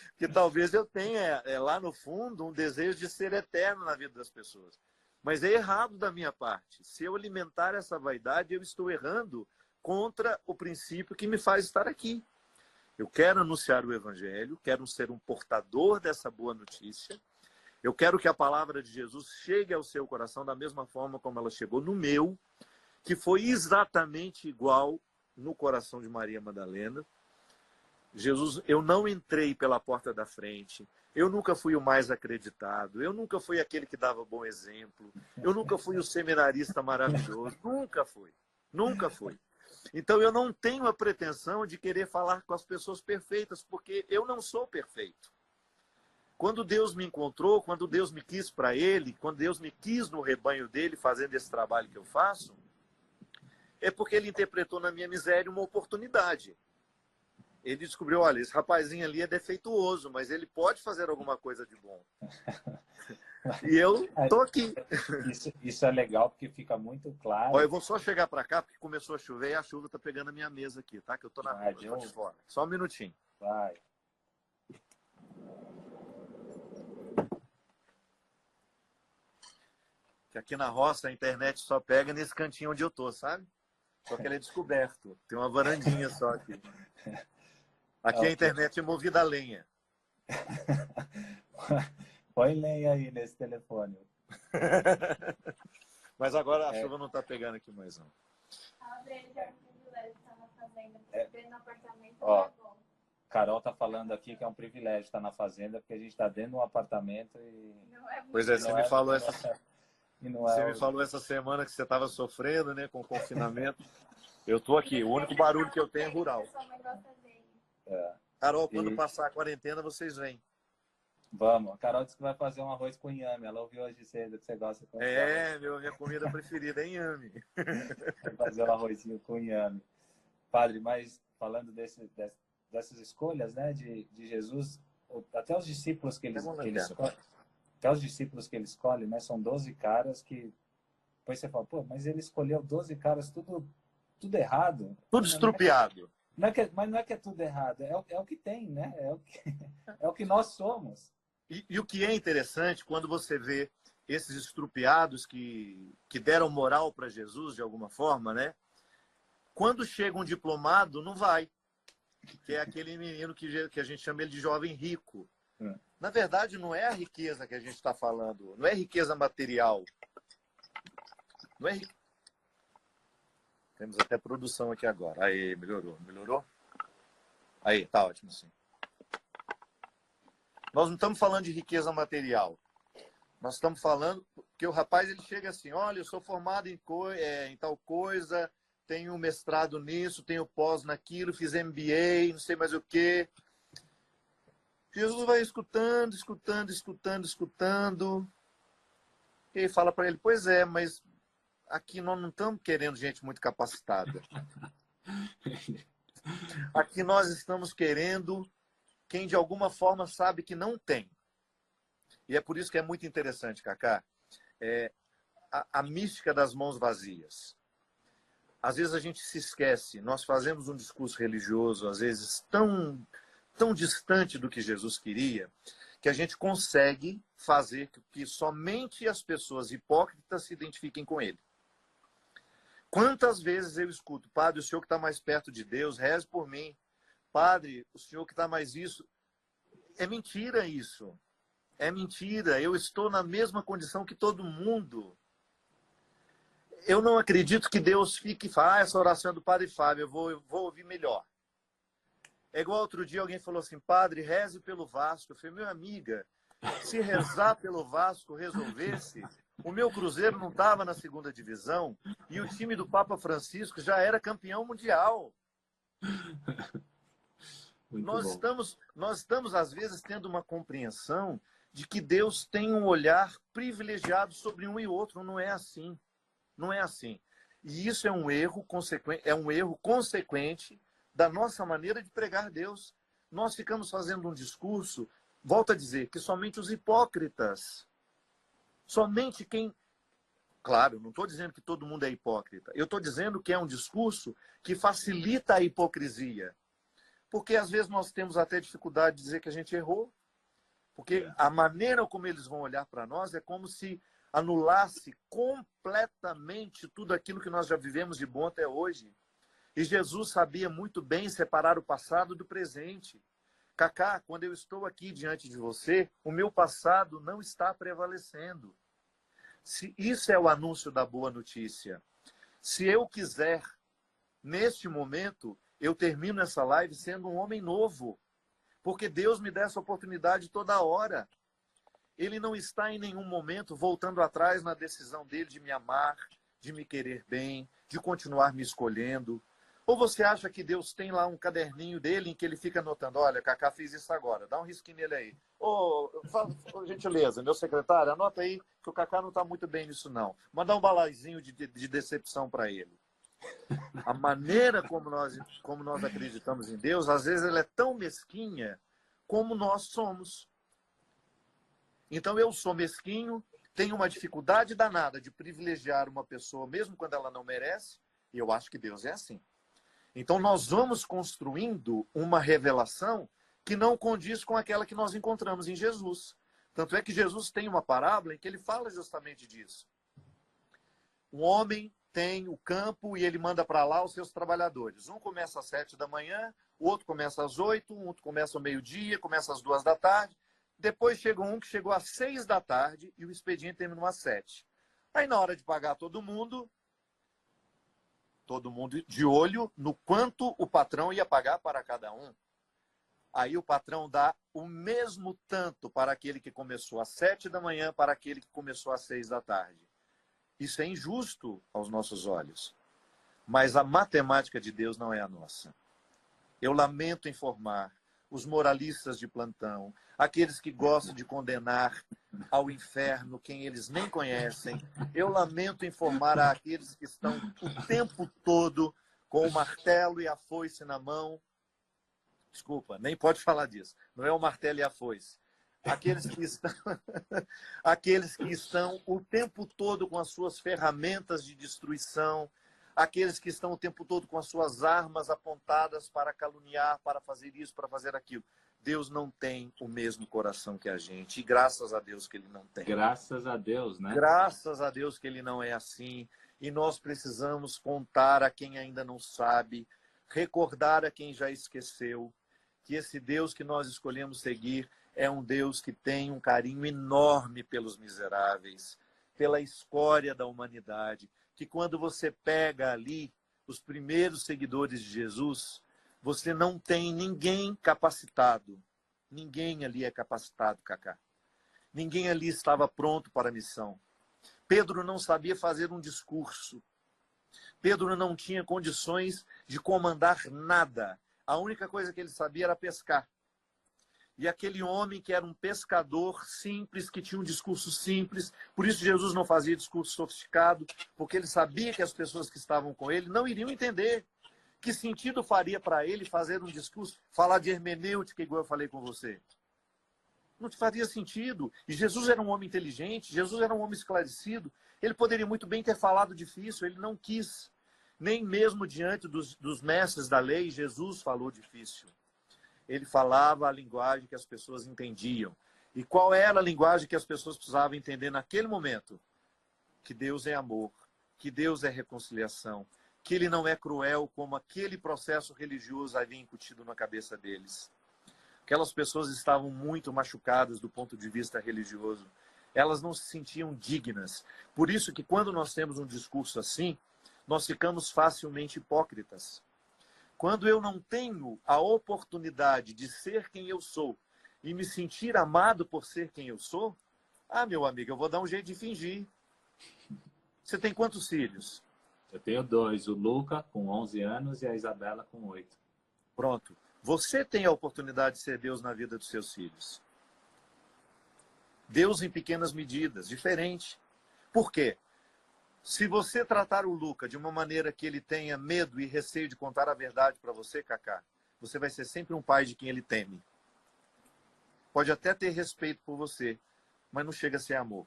S1: Porque talvez eu tenha lá no fundo um desejo de ser eterno na vida das pessoas. Mas é errado da minha parte. Se eu alimentar essa vaidade, eu estou errando contra o princípio que me faz estar aqui. Eu quero anunciar o Evangelho, quero ser um portador dessa boa notícia. Eu quero que a palavra de Jesus chegue ao seu coração da mesma forma como ela chegou no meu, que foi exatamente igual no coração de Maria Madalena. Jesus, eu não entrei pela porta da frente, eu nunca fui o mais acreditado, eu nunca fui aquele que dava bom exemplo, eu nunca fui o seminarista maravilhoso, nunca fui, nunca fui. Então eu não tenho a pretensão de querer falar com as pessoas perfeitas, porque eu não sou perfeito. Quando Deus me encontrou, quando Deus me quis para Ele, quando Deus me quis no rebanho dele, fazendo esse trabalho que eu faço, é porque Ele interpretou na minha miséria uma oportunidade. Ele descobriu: olha, esse rapazinho ali é defeituoso, mas ele pode fazer alguma coisa de bom. E eu estou aqui.
S2: Isso é legal, porque fica muito claro.
S1: Ó, eu vou só chegar para cá, porque começou a chover e a chuva está pegando a minha mesa aqui, tá? Que eu estou na rua, estou de fora. Só um minutinho.
S2: Vai.
S1: Que aqui na roça a internet só pega nesse cantinho onde eu tô, sabe? Só que ele é descoberto. Tem uma varandinha só aqui. Aqui a internet é movida a lenha.
S2: Põe lenha aí nesse telefone.
S1: Mas agora a chuva não está pegando aqui mais, não.
S2: Ó, Carol tá falando aqui que é um privilégio estar na fazenda, porque a gente está dentro de um apartamento e...
S1: Pois é, você me falou me falou essa semana que você estava sofrendo, né, com o confinamento. Eu estou aqui, o único barulho que eu tenho é rural. Carol, quando passar a quarentena, vocês vêm.
S2: Vamos. A Carol disse que vai fazer um arroz com inhame. Ela ouviu hoje cedo que você gosta de
S1: minha comida preferida é inhame.
S2: Vai fazer um arrozinho com inhame. Padre, mas falando dessas escolhas, né, de Jesus, até os discípulos que ele escolhe, até os discípulos que ele escolhe, né, são 12 caras que... Depois você fala: pô, mas ele escolheu 12 caras tudo errado.
S1: Tudo estrupiado.
S2: Mas não é que é tudo errado, é o que tem, né? É o que nós somos.
S1: E o que é interessante, quando você vê esses estrupiados que deram moral para Jesus, de alguma forma, né? Quando chega um diplomado, não vai. Que é aquele menino que a gente chama ele de jovem rico. Na verdade, não é a riqueza que a gente está falando. Não é riqueza material. Não é riqueza. Temos até produção aqui agora. Aí, melhorou. Melhorou? Aí, tá ótimo, sim. Nós não estamos falando de riqueza material. Nós estamos falando que o rapaz ele chega assim: olha, eu sou formado em tal coisa, tenho mestrado nisso, tenho pós naquilo, fiz MBA, não sei mais o quê. Jesus vai escutando. E fala para ele: pois é, mas aqui nós não estamos querendo gente muito capacitada. Aqui nós estamos querendo quem de alguma forma sabe que não tem. E é por isso que é muito interessante, Cacá, a mística das mãos vazias. Às vezes a gente se esquece, nós fazemos um discurso religioso, às vezes tão distante do que Jesus queria, que a gente consegue fazer que somente as pessoas hipócritas se identifiquem com ele. Quantas vezes eu escuto, padre, o senhor que está mais perto de Deus, reze por mim. Padre, o senhor que está mais isso. É mentira isso. É mentira. Eu estou na mesma condição que todo mundo. Eu não acredito que Deus fique e fale, essa oração é do Padre Fábio, eu vou ouvir melhor. É igual outro dia alguém falou assim, padre, reze pelo Vasco. Eu falei, minha amiga, se rezar pelo Vasco resolvesse, o meu Cruzeiro não estava na segunda divisão e o time do Papa Francisco já era campeão mundial. Nós estamos, às vezes, tendo uma compreensão de que Deus tem um olhar privilegiado sobre um e outro. Não é assim. Não é assim. E isso é um erro consequente da nossa maneira de pregar Deus. Nós ficamos fazendo um discurso, volto a dizer, que somente os hipócritas, somente quem... Claro, não estou dizendo que todo mundo é hipócrita. Eu estou dizendo que é um discurso que facilita a hipocrisia. Porque às vezes nós temos até dificuldade de dizer que a gente errou. Porque a maneira como eles vão olhar para nós é como se anulasse completamente tudo aquilo que nós já vivemos de bom até hoje. E Jesus sabia muito bem separar o passado do presente. Cacá, quando eu estou aqui diante de você, o meu passado não está prevalecendo. Se isso é o anúncio da boa notícia. Se eu quiser, neste momento, eu termino essa live sendo um homem novo. Porque Deus me dá essa oportunidade toda hora. Ele não está em nenhum momento voltando atrás na decisão dele de me amar, de me querer bem, de continuar me escolhendo. Ou você acha que Deus tem lá um caderninho dele em que ele fica anotando, olha, Cacá fez isso agora, dá um risquinho nele aí. Ô, gentileza, meu secretário, anota aí que o Cacá não está muito bem nisso não. Mandar um balazinho de decepção para ele. A maneira como nós acreditamos em Deus, às vezes ela é tão mesquinha como nós somos. Então eu sou mesquinho, tenho uma dificuldade danada de privilegiar uma pessoa, mesmo quando ela não merece, e eu acho que Deus é assim. Então nós vamos construindo uma revelação que não condiz com aquela que nós encontramos em Jesus. Tanto é que Jesus tem uma parábola em que ele fala justamente disso. Um homem tem o campo e ele manda para lá os seus trabalhadores. Um começa às 7 da manhã, o outro começa às 8, um outro começa ao meio-dia, começa às 2 da tarde. Depois chegou um que chegou às 6 da tarde e o expediente terminou às 7. Aí na hora de pagar todo mundo de olho no quanto o patrão ia pagar para cada um. Aí o patrão dá o mesmo tanto para aquele que começou às 7 da manhã, para aquele que começou às 6 da tarde. Isso é injusto aos nossos olhos. Mas a matemática de Deus não é a nossa. Eu lamento informar os moralistas de plantão, aqueles que gostam de condenar ao inferno quem eles nem conhecem. Eu lamento informar àqueles que estão o tempo todo com o martelo e a foice na mão. Desculpa, nem pode falar disso. Não é o martelo e a foice. Aqueles que estão o tempo todo com as suas ferramentas de destruição, aqueles que estão o tempo todo com as suas armas apontadas para caluniar, para fazer isso, para fazer aquilo. Deus não tem o mesmo coração que a gente. E graças a Deus que ele não tem.
S2: Graças a Deus, né?
S1: Graças a Deus que ele não é assim. E nós precisamos contar a quem ainda não sabe, recordar a quem já esqueceu, que esse Deus que nós escolhemos seguir é um Deus que tem um carinho enorme pelos miseráveis, pela escória da humanidade, que quando você pega ali os primeiros seguidores de Jesus, você não tem ninguém capacitado. Ninguém ali é capacitado, Cacá. Ninguém ali estava pronto para a missão. Pedro não sabia fazer um discurso. Pedro não tinha condições de comandar nada. A única coisa que ele sabia era pescar. E aquele homem que era um pescador simples, que tinha um discurso simples, por isso Jesus não fazia discurso sofisticado, porque ele sabia que as pessoas que estavam com ele não iriam entender. Que sentido faria para ele fazer um discurso, falar de hermenêutica, igual eu falei com você? Não faria sentido. E Jesus era um homem inteligente, Jesus era um homem esclarecido. Ele poderia muito bem ter falado difícil, ele não quis. Nem mesmo diante dos mestres da lei, Jesus falou difícil. Ele falava a linguagem que as pessoas entendiam. E qual era a linguagem que as pessoas precisavam entender naquele momento? Que Deus é amor, que Deus é reconciliação, que Ele não é cruel como aquele processo religioso havia incutido na cabeça deles. Aquelas pessoas estavam muito machucadas do ponto de vista religioso. Elas não se sentiam dignas. Por isso que quando nós temos um discurso assim, nós ficamos facilmente hipócritas. Quando eu não tenho a oportunidade de ser quem eu sou e me sentir amado por ser quem eu sou, meu amigo, eu vou dar um jeito de fingir. Você tem quantos filhos?
S2: Eu tenho 2, o Luca com 11 anos e a Isabela com 8.
S1: Pronto. Você tem a oportunidade de ser Deus na vida dos seus filhos. Deus em pequenas medidas, diferente. Por quê? Se você tratar o Luca de uma maneira que ele tenha medo e receio de contar a verdade para você, Cacá, você vai ser sempre um pai de quem ele teme. Pode até ter respeito por você, mas não chega a ser amor.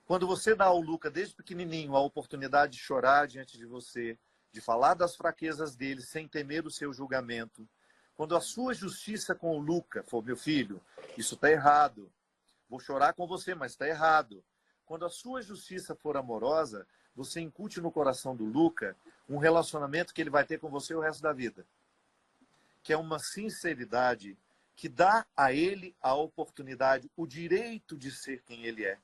S1: Quando você dá ao Luca, desde pequenininho, a oportunidade de chorar diante de você, de falar das fraquezas dele sem temer o seu julgamento, quando a sua justiça com o Luca for, meu filho, isso está errado, vou chorar com você, mas está errado. Quando a sua justiça for amorosa, você incute no coração do Luca um relacionamento que ele vai ter com você o resto da vida. Que é uma sinceridade que dá a ele a oportunidade, o direito de ser quem ele é.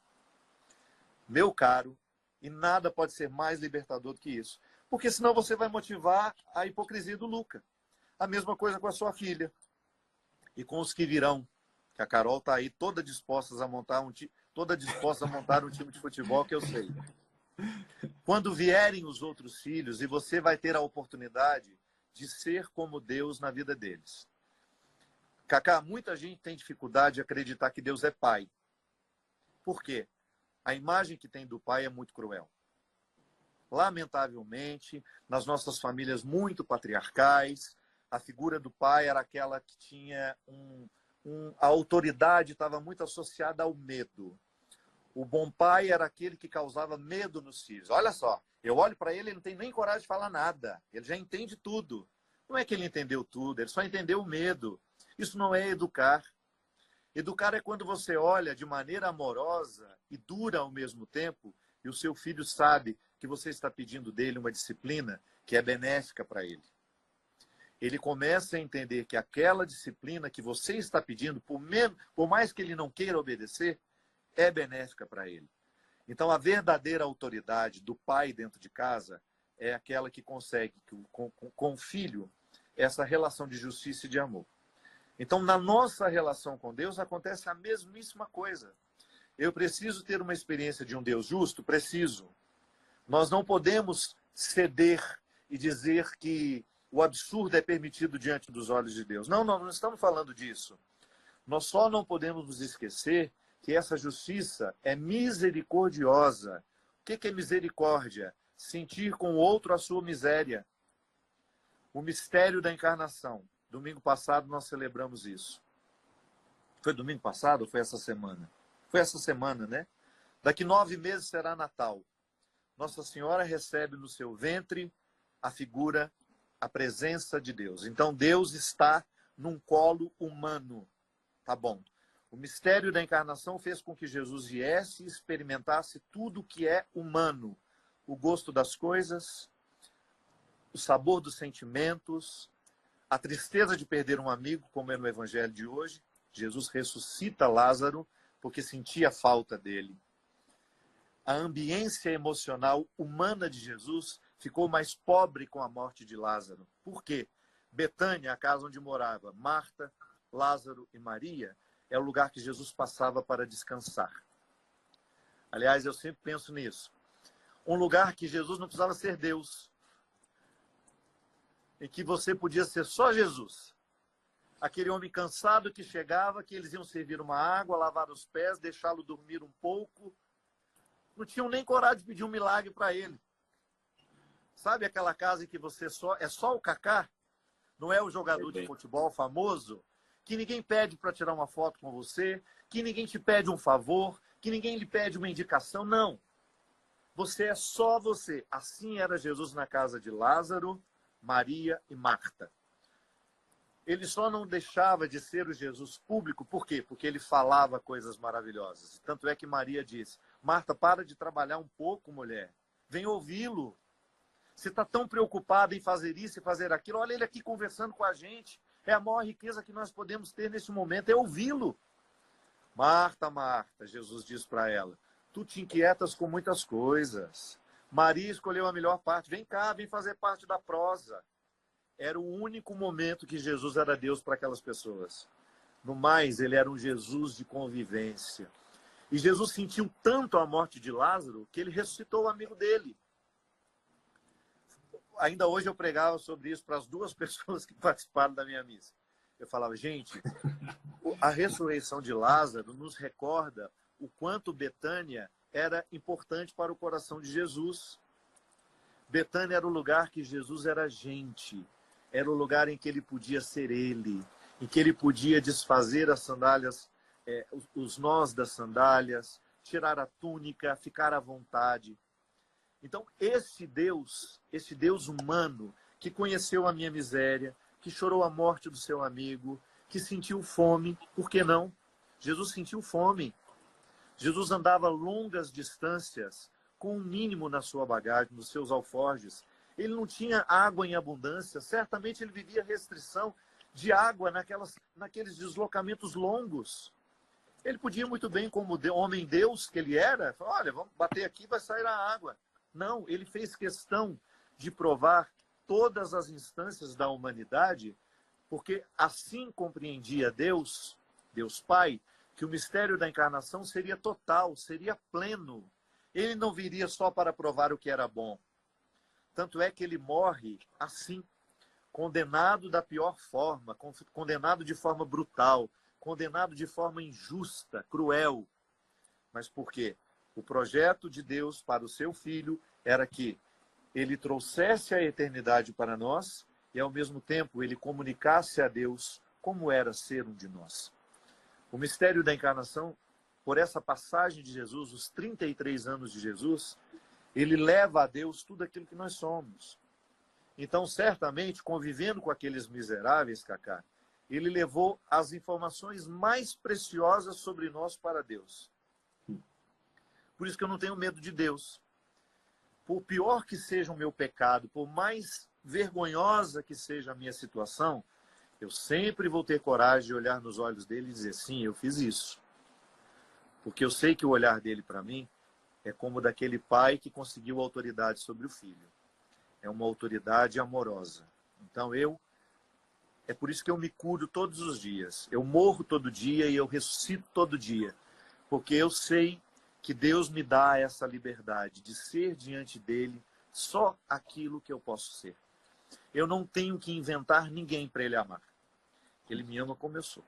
S1: Meu caro, e nada pode ser mais libertador do que isso. Porque senão você vai motivar a hipocrisia do Luca. A mesma coisa com a sua filha. E com os que virão. Que a Carol está aí toda disposta a montar um time de futebol, que eu sei. Quando vierem os outros filhos, e você vai ter a oportunidade de ser como Deus na vida deles. Cacá, muita gente tem dificuldade de acreditar que Deus é pai. Por quê? A imagem que tem do pai é muito cruel. Lamentavelmente, nas nossas famílias muito patriarcais, a figura do pai era aquela que tinha a autoridade estava muito associada ao medo. O bom pai era aquele que causava medo nos filhos. Olha só, eu olho para ele, ele não tem nem coragem de falar nada. Ele já entende tudo. Não é que ele entendeu tudo, ele só entendeu o medo. Isso não é educar. Educar é quando você olha de maneira amorosa e dura ao mesmo tempo e o seu filho sabe que você está pedindo dele uma disciplina que é benéfica para ele. Ele começa a entender que aquela disciplina que você está pedindo, por mais que ele não queira obedecer, é benéfica para ele. Então, a verdadeira autoridade do pai dentro de casa é aquela que consegue, com o filho, essa relação de justiça e de amor. Então, na nossa relação com Deus, acontece a mesmíssima coisa. Eu preciso ter uma experiência de um Deus justo? Preciso. Nós não podemos ceder e dizer que o absurdo é permitido diante dos olhos de Deus. Não, nós não estamos falando disso. Nós só não podemos nos esquecer que essa justiça é misericordiosa. O que é misericórdia? Sentir com o outro a sua miséria. O mistério da encarnação. Domingo passado nós celebramos isso. Foi domingo passado ou foi essa semana? Foi essa semana, né? Daqui 9 meses será Natal. Nossa Senhora recebe no seu ventre a figura, a presença de Deus. Então Deus está num colo humano. Tá bom. O mistério da encarnação fez com que Jesus viesse e experimentasse tudo que é humano. O gosto das coisas, o sabor dos sentimentos, a tristeza de perder um amigo, como é no Evangelho de hoje. Jesus ressuscita Lázaro porque sentia falta dele. A ambiência emocional humana de Jesus ficou mais pobre com a morte de Lázaro. Por quê? Betânia, a casa onde morava Marta, Lázaro e Maria, é o lugar que Jesus passava para descansar. Aliás, eu sempre penso nisso. Um lugar que Jesus não precisava ser Deus. Em que você podia ser só Jesus. Aquele homem cansado que chegava, que eles iam servir uma água, lavar os pés, deixá-lo dormir um pouco. Não tinham nem coragem de pedir um milagre para ele. Sabe aquela casa em que você é só o Kaká? Não é o jogador de futebol famoso? Que ninguém pede para tirar uma foto com você, que ninguém te pede um favor, que ninguém lhe pede uma indicação. Não. Você é só você. Assim era Jesus na casa de Lázaro, Maria e Marta. Ele só não deixava de ser o Jesus público, por quê? Porque ele falava coisas maravilhosas. Tanto é que Maria disse, Marta, para de trabalhar um pouco, mulher. Vem ouvi-lo. Você está tão preocupada em fazer isso e fazer aquilo. Olha ele aqui conversando com a gente. É a maior riqueza que nós podemos ter nesse momento, é ouvi-lo. Marta, Marta, Jesus diz para ela, tu te inquietas com muitas coisas. Maria escolheu a melhor parte. Vem cá, vem fazer parte da prosa. Era o único momento que Jesus era Deus para aquelas pessoas. No mais, ele era um Jesus de convivência. E Jesus sentiu tanto a morte de Lázaro que ele ressuscitou o amigo dele. Ainda hoje eu pregava sobre isso para as duas pessoas que participaram da minha missa. Eu falava, gente, a ressurreição de Lázaro nos recorda o quanto Betânia era importante para o coração de Jesus. Betânia era o lugar que Jesus era gente. Era o lugar em que ele podia ser ele, em que ele podia desfazer as sandálias, os nós das sandálias, tirar a túnica, ficar à vontade. Então, esse Deus humano, que conheceu a minha miséria, que chorou a morte do seu amigo, que sentiu fome, por que não? Jesus sentiu fome. Jesus andava longas distâncias, com o mínimo na sua bagagem, nos seus alforjes. Ele não tinha água em abundância, certamente ele vivia restrição de água naqueles deslocamentos longos. Ele podia muito bem, como homem-deus que ele era, falar, olha, vamos bater aqui, vai sair a água. Não, ele fez questão de provar todas as instâncias da humanidade, porque assim compreendia Deus, Deus Pai, que o mistério da encarnação seria total, seria pleno. Ele não viria só para provar o que era bom. Tanto é que ele morre assim, condenado da pior forma, condenado de forma brutal, condenado de forma injusta, cruel. Mas por quê? O projeto de Deus para o seu filho era que ele trouxesse a eternidade para nós e, ao mesmo tempo, ele comunicasse a Deus como era ser um de nós. O mistério da encarnação, por essa passagem de Jesus, os 33 anos de Jesus, ele leva a Deus tudo aquilo que nós somos. Então, certamente, convivendo com aqueles miseráveis, Cacá, ele levou as informações mais preciosas sobre nós para Deus. Por isso que eu não tenho medo de Deus. Por pior que seja o meu pecado, por mais vergonhosa que seja a minha situação, eu sempre vou ter coragem de olhar nos olhos dele e dizer, sim, eu fiz isso. Porque eu sei que o olhar dele para mim é como daquele pai que conseguiu autoridade sobre o filho. É uma autoridade amorosa. Então é por isso que eu me curo todos os dias. Eu morro todo dia e eu ressuscito todo dia. Porque eu sei que Deus me dá essa liberdade de ser diante dele só aquilo que eu posso ser. Eu não tenho que inventar ninguém para ele amar. Ele me ama como eu sou.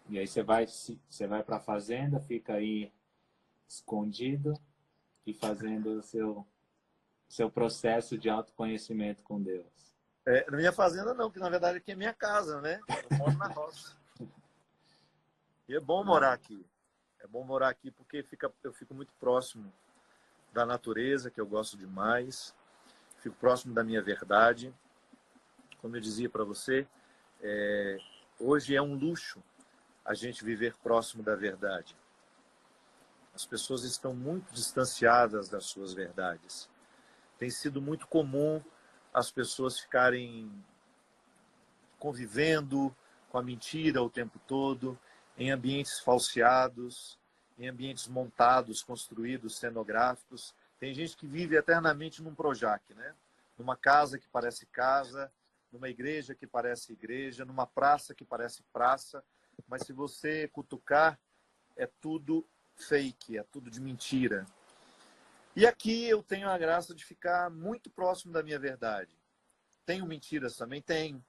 S2: E aí você vai para a fazenda, fica aí escondido e fazendo o seu processo de autoconhecimento com Deus.
S1: Na minha fazenda não, que na verdade aqui é minha casa, né? Eu moro na roça. E é bom morar aqui. É bom morar aqui porque eu fico muito próximo da natureza, que eu gosto demais. Fico próximo da minha verdade. Como eu dizia para você, hoje é um luxo a gente viver próximo da verdade. As pessoas estão muito distanciadas das suas verdades. Tem sido muito comum as pessoas ficarem convivendo com a mentira o tempo todo, em ambientes falseados, em ambientes montados, construídos, cenográficos. Tem gente que vive eternamente num Projac, né? Numa casa que parece casa, numa igreja que parece igreja, numa praça que parece praça, mas se você cutucar, é tudo fake, é tudo de mentira. E aqui eu tenho a graça de ficar muito próximo da minha verdade. Tenho mentiras também? Tenho.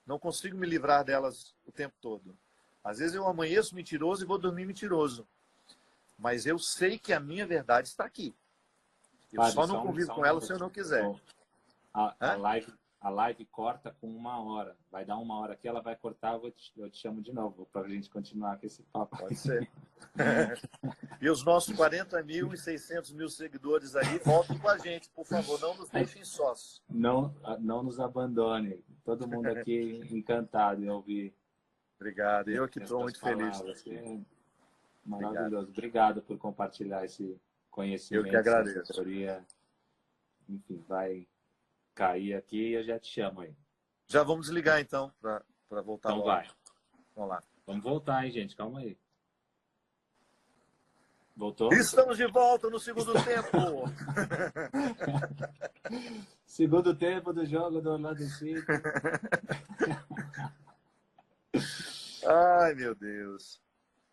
S1: Não consigo me livrar delas o tempo todo. Às vezes eu amanheço mentiroso e vou dormir mentiroso. Mas eu sei que a minha verdade está aqui. Eu só não convivo com ela se eu não quiser.
S2: A live corta com 1 hora. Vai dar 1 hora aqui, ela vai cortar, eu te chamo de novo para a gente continuar com esse papo.
S1: Pode ser. E os nossos 40 mil e 600 mil seguidores aí, voltem com a gente, por favor, não nos deixem sós.
S2: Não nos abandone. todo mundo aqui encantado em ouvir.
S1: Obrigado. Eu que estou muito feliz.
S2: Maravilhoso. Obrigado por compartilhar esse conhecimento.
S1: Eu que agradeço.
S2: Essa teoria, enfim, vai cair aqui e eu já te chamo aí.
S1: Já vamos desligar então, para voltar
S2: então
S1: logo.
S2: Vai.
S1: Vamos lá.
S2: Vamos voltar, hein, gente? Calma aí. Voltou?
S1: Estamos de volta no segundo tempo.
S2: Segundo tempo do jogo do Orlando City.
S1: Ai, meu Deus.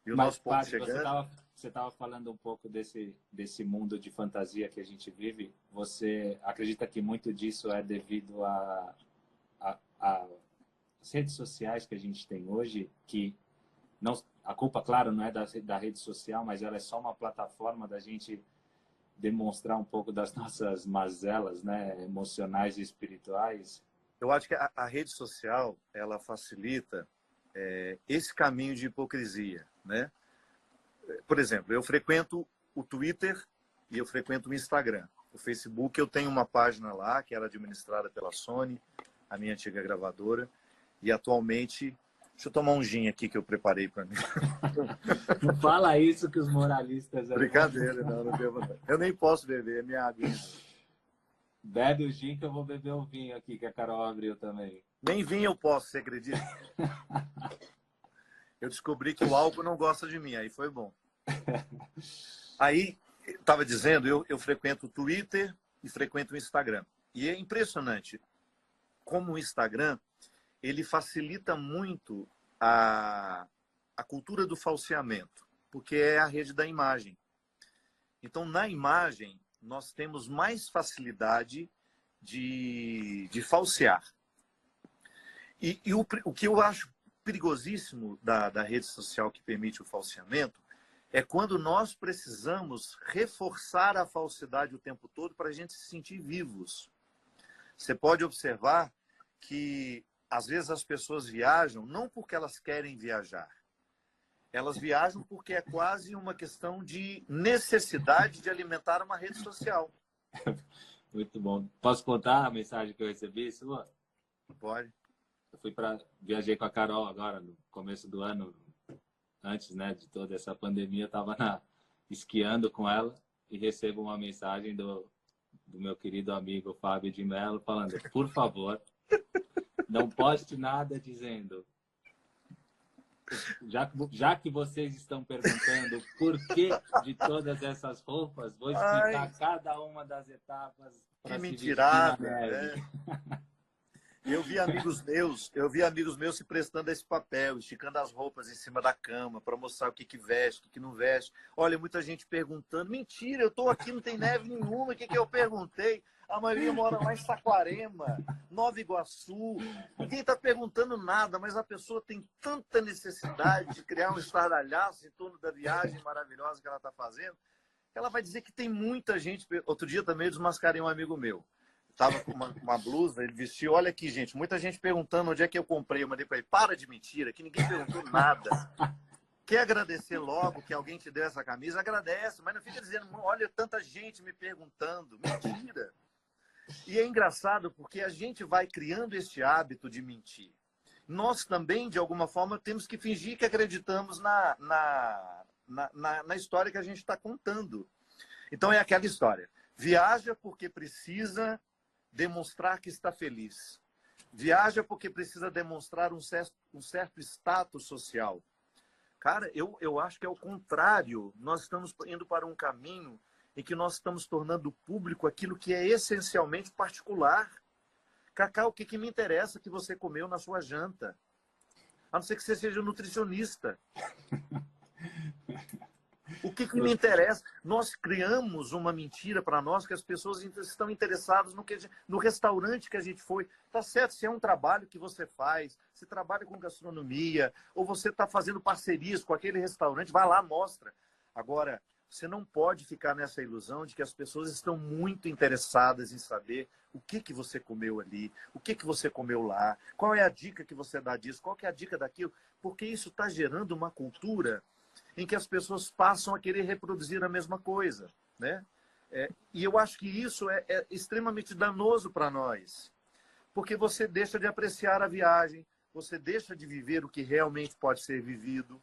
S1: E o
S2: Mas,
S1: nosso ponto
S2: padre,
S1: chegando?
S2: você estava falando um pouco desse mundo de fantasia que a gente vive. Você acredita que muito disso é devido às redes sociais que a gente tem hoje, que não, a culpa, claro, não é da rede social, mas ela é só uma plataforma da gente demonstrar um pouco das nossas mazelas, né, emocionais e espirituais?
S1: Eu acho que a rede social, ela facilita esse caminho de hipocrisia, né? Por exemplo, eu frequento o Twitter e eu frequento o Instagram. O Facebook, eu tenho uma página lá que era administrada pela Sony, a minha antiga gravadora, e atualmente... Deixa eu tomar um gin aqui que eu preparei para mim.
S2: Não fala isso que os moralistas...
S1: Brincadeira, não bebo não. Eu nem posso beber, é minha aguinha.
S2: Bebe o gin que eu vou beber o vinho aqui, que a Carol abriu também.
S1: Nem vinho eu posso, você acredita? Eu descobri que o álcool não gosta de mim, aí foi bom. Aí, estava dizendo, eu frequento o Twitter e frequento o Instagram. E é impressionante como o Instagram, ele facilita muito a cultura do falseamento, porque é a rede da imagem. Então, na imagem, nós temos mais facilidade de falsear. E o que eu acho perigosíssimo da rede social que permite o falseamento é quando nós precisamos reforçar a falsidade o tempo todo para a gente se sentir vivos. Você pode observar que, às vezes, as pessoas viajam não porque elas querem viajar. Elas viajam porque é quase uma questão de necessidade de alimentar uma rede social.
S2: Muito bom. Posso contar a mensagem que eu recebi sua?
S1: Pode.
S2: Eu viajei com a Carol agora, no começo do ano, antes, né, de toda essa pandemia, eu estava esquiando com ela e recebo uma mensagem do meu querido amigo Fábio de Mello falando: por favor, não poste nada dizendo, já que vocês estão perguntando por que de todas essas roupas, vou explicar cada uma das etapas para se vestir na neve.
S1: Eu vi amigos meus se prestando a esse papel, esticando as roupas em cima da cama para mostrar o que veste, o que não veste. Olha, muita gente perguntando. Mentira, eu estou aqui, não tem neve nenhuma. O que eu perguntei? A maioria mora lá em Saquarema, Nova Iguaçu. Ninguém está perguntando nada, mas a pessoa tem tanta necessidade de criar um estardalhaço em torno da viagem maravilhosa que ela está fazendo, que ela vai dizer que tem muita gente. Outro dia também eu desmascarei um amigo meu. Estava com uma blusa, ele vestiu. Olha aqui, gente, muita gente perguntando onde é que eu comprei. Eu mandei para ele: para de mentira, que ninguém perguntou nada. Quer agradecer logo que alguém te deu essa camisa? Agradece, mas não fica dizendo: olha, tanta gente me perguntando. Mentira. E é engraçado porque a gente vai criando este hábito de mentir. Nós também, de alguma forma, temos que fingir que acreditamos na história que a gente está contando. Então é aquela história. Viaja porque precisa demonstrar que está feliz. Viaja porque precisa demonstrar um certo status social. Cara, eu acho que é o contrário. Nós estamos indo para um caminho em que nós estamos tornando público aquilo que é essencialmente particular. Cacá, o que me interessa que você comeu na sua janta? A não ser que você seja nutricionista. O que me interessa? Nós criamos uma mentira para nós que as pessoas estão interessadas no restaurante que a gente foi. Tá certo, se é um trabalho que você faz, se trabalha com gastronomia, ou você está fazendo parcerias com aquele restaurante, vai lá, mostra. Agora, você não pode ficar nessa ilusão de que as pessoas estão muito interessadas em saber o que você comeu ali, o que você comeu lá, qual é a dica que você dá disso, qual que é a dica daquilo, porque isso está gerando uma cultura em que as pessoas passam a querer reproduzir a mesma coisa, né? E eu acho que isso é extremamente danoso para nós, Porque você deixa de apreciar a viagem, você deixa de viver o que realmente pode ser vivido,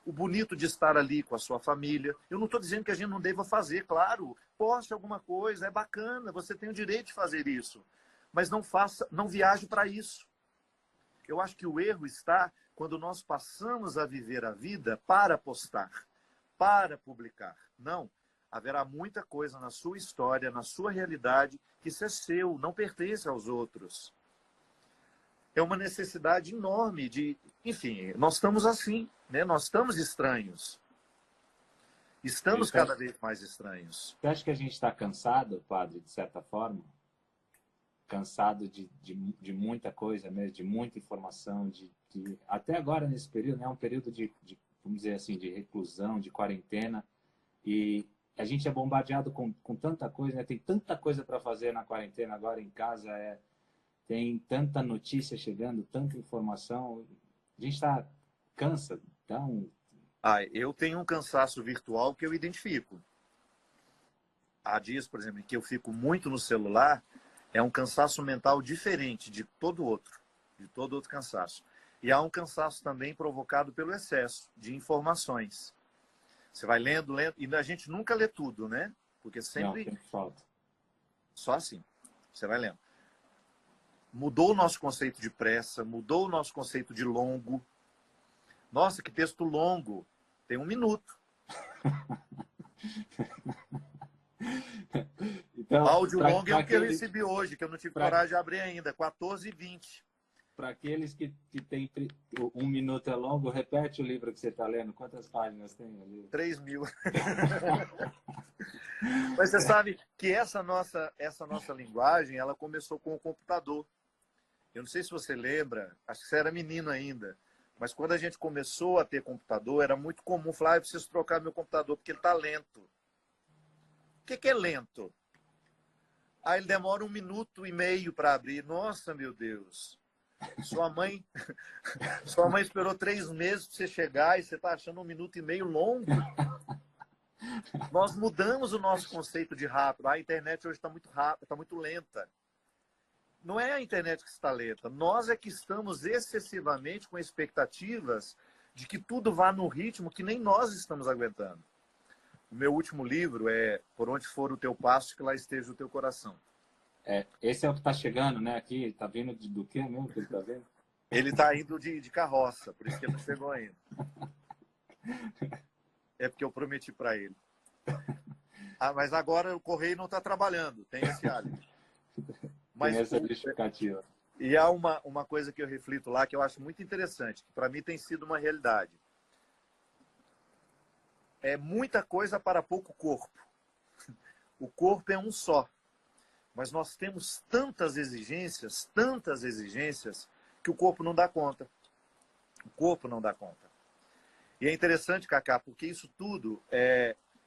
S1: o bonito de estar ali com a sua família. Eu não estou dizendo que a gente não deva fazer, claro, poste alguma coisa, é bacana, você tem o direito de fazer isso, mas não faça, não viaje para isso. Eu acho que o erro está quando nós passamos a viver a vida para postar, para publicar. Não, haverá muita coisa na sua história, na sua realidade, que isso é seu, não pertence aos outros. É uma necessidade enorme de... Enfim, nós estamos assim, né? Nós estamos estranhos. Estamos cada vez mais estranhos.
S2: Você acha que a gente está cansado, padre, de certa forma? Cansado de muita coisa mesmo, de muita informação, até agora nesse período, né? Um período vamos dizer assim, de reclusão, de quarentena, e a gente é bombardeado com tanta coisa, né? Tem tanta coisa para fazer na quarentena agora em casa, tem tanta notícia chegando, tanta informação, a gente cansa, então...
S1: Eu tenho um cansaço virtual que eu identifico. Há dias, por exemplo, em que eu fico muito no celular, é um cansaço mental diferente de todo outro cansaço. E há um cansaço também provocado pelo excesso de informações. Você vai lendo, e a gente nunca lê tudo, né? Porque sempre...
S2: Não, tem falta.
S1: Só assim, você vai lendo. Mudou o nosso conceito de pressa, mudou o nosso conceito de longo. Nossa, que texto longo! Tem 1 minuto.
S2: Então,
S1: áudio longo é o que eu recebi hoje, que eu não tive coragem de abrir ainda, 14h20.
S2: Para aqueles que tem 1 minuto é longo, repete o livro que você está lendo. Quantas páginas tem ali?
S1: 3.000. Mas você sabe que essa nossa linguagem, ela começou com o computador. Eu não sei se você lembra, acho que você era menino ainda, mas quando a gente começou a ter computador, era muito comum falar, eu preciso trocar meu computador porque ele está lento. O que é lento? Aí ele demora 1 minuto e meio para abrir. Nossa, meu Deus. Sua mãe esperou 3 meses para você chegar e você está achando 1 minuto e meio longo. Nós mudamos o nosso conceito de rápido. A internet hoje está muito rápida, está muito lenta. Não é a internet que está lenta. Nós é que estamos excessivamente com expectativas de que tudo vá no ritmo que nem nós estamos aguentando. O meu último livro é Por Onde For o Teu Passo, que lá esteja o teu coração.
S2: Esse é o que está chegando, né? Aqui, está vindo do que mesmo que ele está vendo?
S1: Ele está indo de carroça, por isso que ele não chegou ainda. É porque eu prometi para ele. Mas agora o correio não está trabalhando, tem esse álibi.
S2: Tem essa justificativa.
S1: E há uma coisa que eu reflito lá que eu acho muito interessante, que para mim tem sido uma realidade. É muita coisa para pouco corpo. O corpo é um só. Mas nós temos tantas exigências, que o corpo não dá conta. O corpo não dá conta. E é interessante, Cacá, porque isso tudo,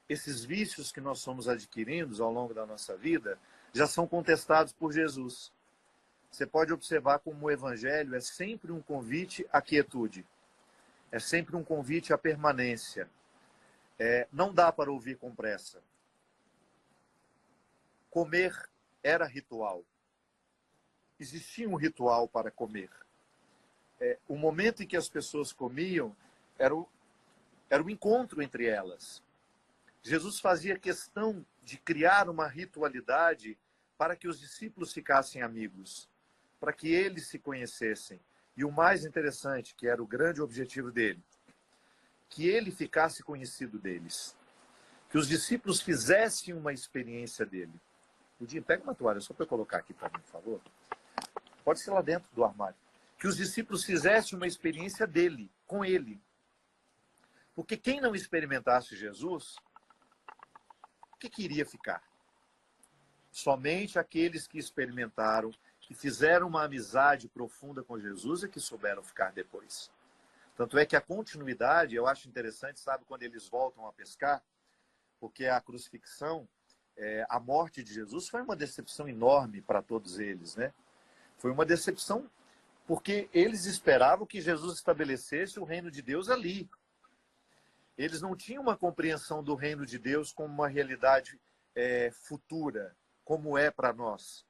S1: esses vícios que nós somos adquirindo ao longo da nossa vida, já são contestados por Jesus. Você pode observar como o Evangelho é sempre um convite à quietude. É sempre um convite à permanência. Não dá para ouvir com pressa. Comer era ritual. Existia um ritual para comer. O momento em que as pessoas comiam era o encontro entre elas. Jesus fazia questão de criar uma ritualidade para que os discípulos ficassem amigos, para que eles se conhecessem. E o mais interessante, que era o grande objetivo dele, que ele ficasse conhecido deles. Que os discípulos fizessem uma experiência dele. Ludinho, pega uma toalha só para eu colocar aqui para mim, por favor. Pode ser lá dentro do armário. Que os discípulos fizessem uma experiência dele, com ele. Porque quem não experimentasse Jesus, o que iria ficar? Somente aqueles que experimentaram, que fizeram uma amizade profunda com Jesus é que souberam ficar depois. Tanto é que a continuidade, eu acho interessante, sabe, quando eles voltam a pescar, porque a crucifixão, a morte de Jesus foi uma decepção enorme para todos eles, né? Foi uma decepção porque eles esperavam que Jesus estabelecesse o reino de Deus ali. Eles não tinham uma compreensão do reino de Deus como uma realidade futura, como é para nós.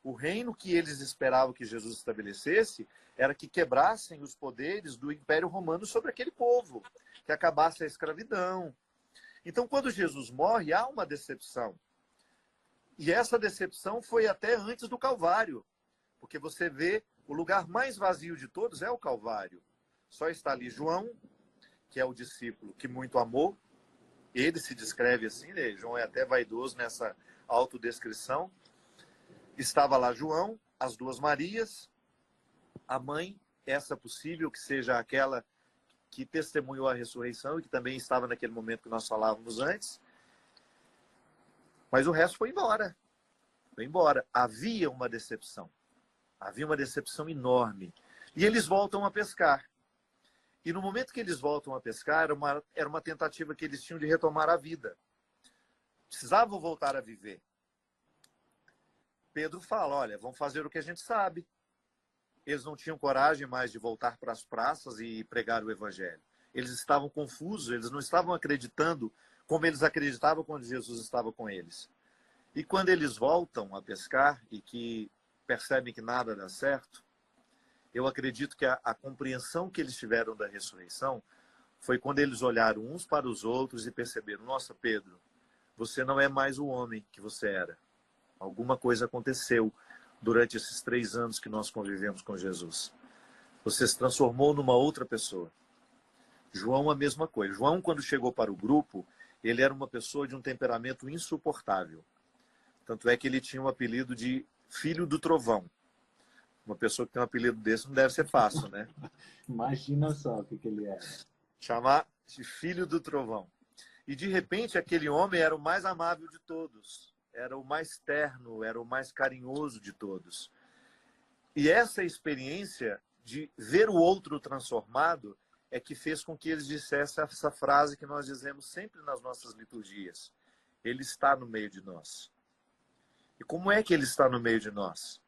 S1: O reino que eles esperavam que Jesus estabelecesse era que quebrassem os poderes do Império Romano sobre aquele povo, que acabasse a escravidão. Então, quando Jesus morre, há uma decepção. E essa decepção foi até antes do Calvário, porque você vê o lugar mais vazio de todos é o Calvário. Só está ali João, que é o discípulo que muito amou. Ele se descreve assim, né? João é até vaidoso nessa autodescrição. Estava lá João, as duas Marias, a mãe, essa possível que seja aquela que testemunhou a ressurreição e que também estava naquele momento que nós falávamos antes. Mas o resto foi embora. Foi embora. Havia uma decepção. Havia uma decepção enorme. E eles voltam a pescar. E no momento que eles voltam a pescar, era uma tentativa que eles tinham de retomar a vida. Precisavam voltar a viver. Pedro fala, olha, vamos fazer o que a gente sabe. Eles não tinham coragem mais de voltar para as praças e pregar o evangelho. Eles estavam confusos, eles não estavam acreditando como eles acreditavam quando Jesus estava com eles. E quando eles voltam a pescar e que percebem que nada dá certo, eu acredito que a compreensão que eles tiveram da ressurreição foi quando eles olharam uns para os outros e perceberam, nossa, Pedro, você não é mais o homem que você era. Alguma coisa aconteceu durante esses 3 anos que nós convivemos com Jesus. Você se transformou numa outra pessoa. João, a mesma coisa. João, quando chegou para o grupo, ele era uma pessoa de um temperamento insuportável. Tanto é que ele tinha um apelido de Filho do Trovão. Uma pessoa que tem um apelido desse não deve ser fácil, né?
S2: Imagina só o que ele era.
S1: Chamar de Filho do Trovão. E, de repente, aquele homem era o mais amável de todos. Era o mais terno, era o mais carinhoso de todos. E essa experiência de ver o outro transformado é que fez com que eles dissessem essa frase que nós dizemos sempre nas nossas liturgias. Ele está no meio de nós. E como é que ele está no meio de nós?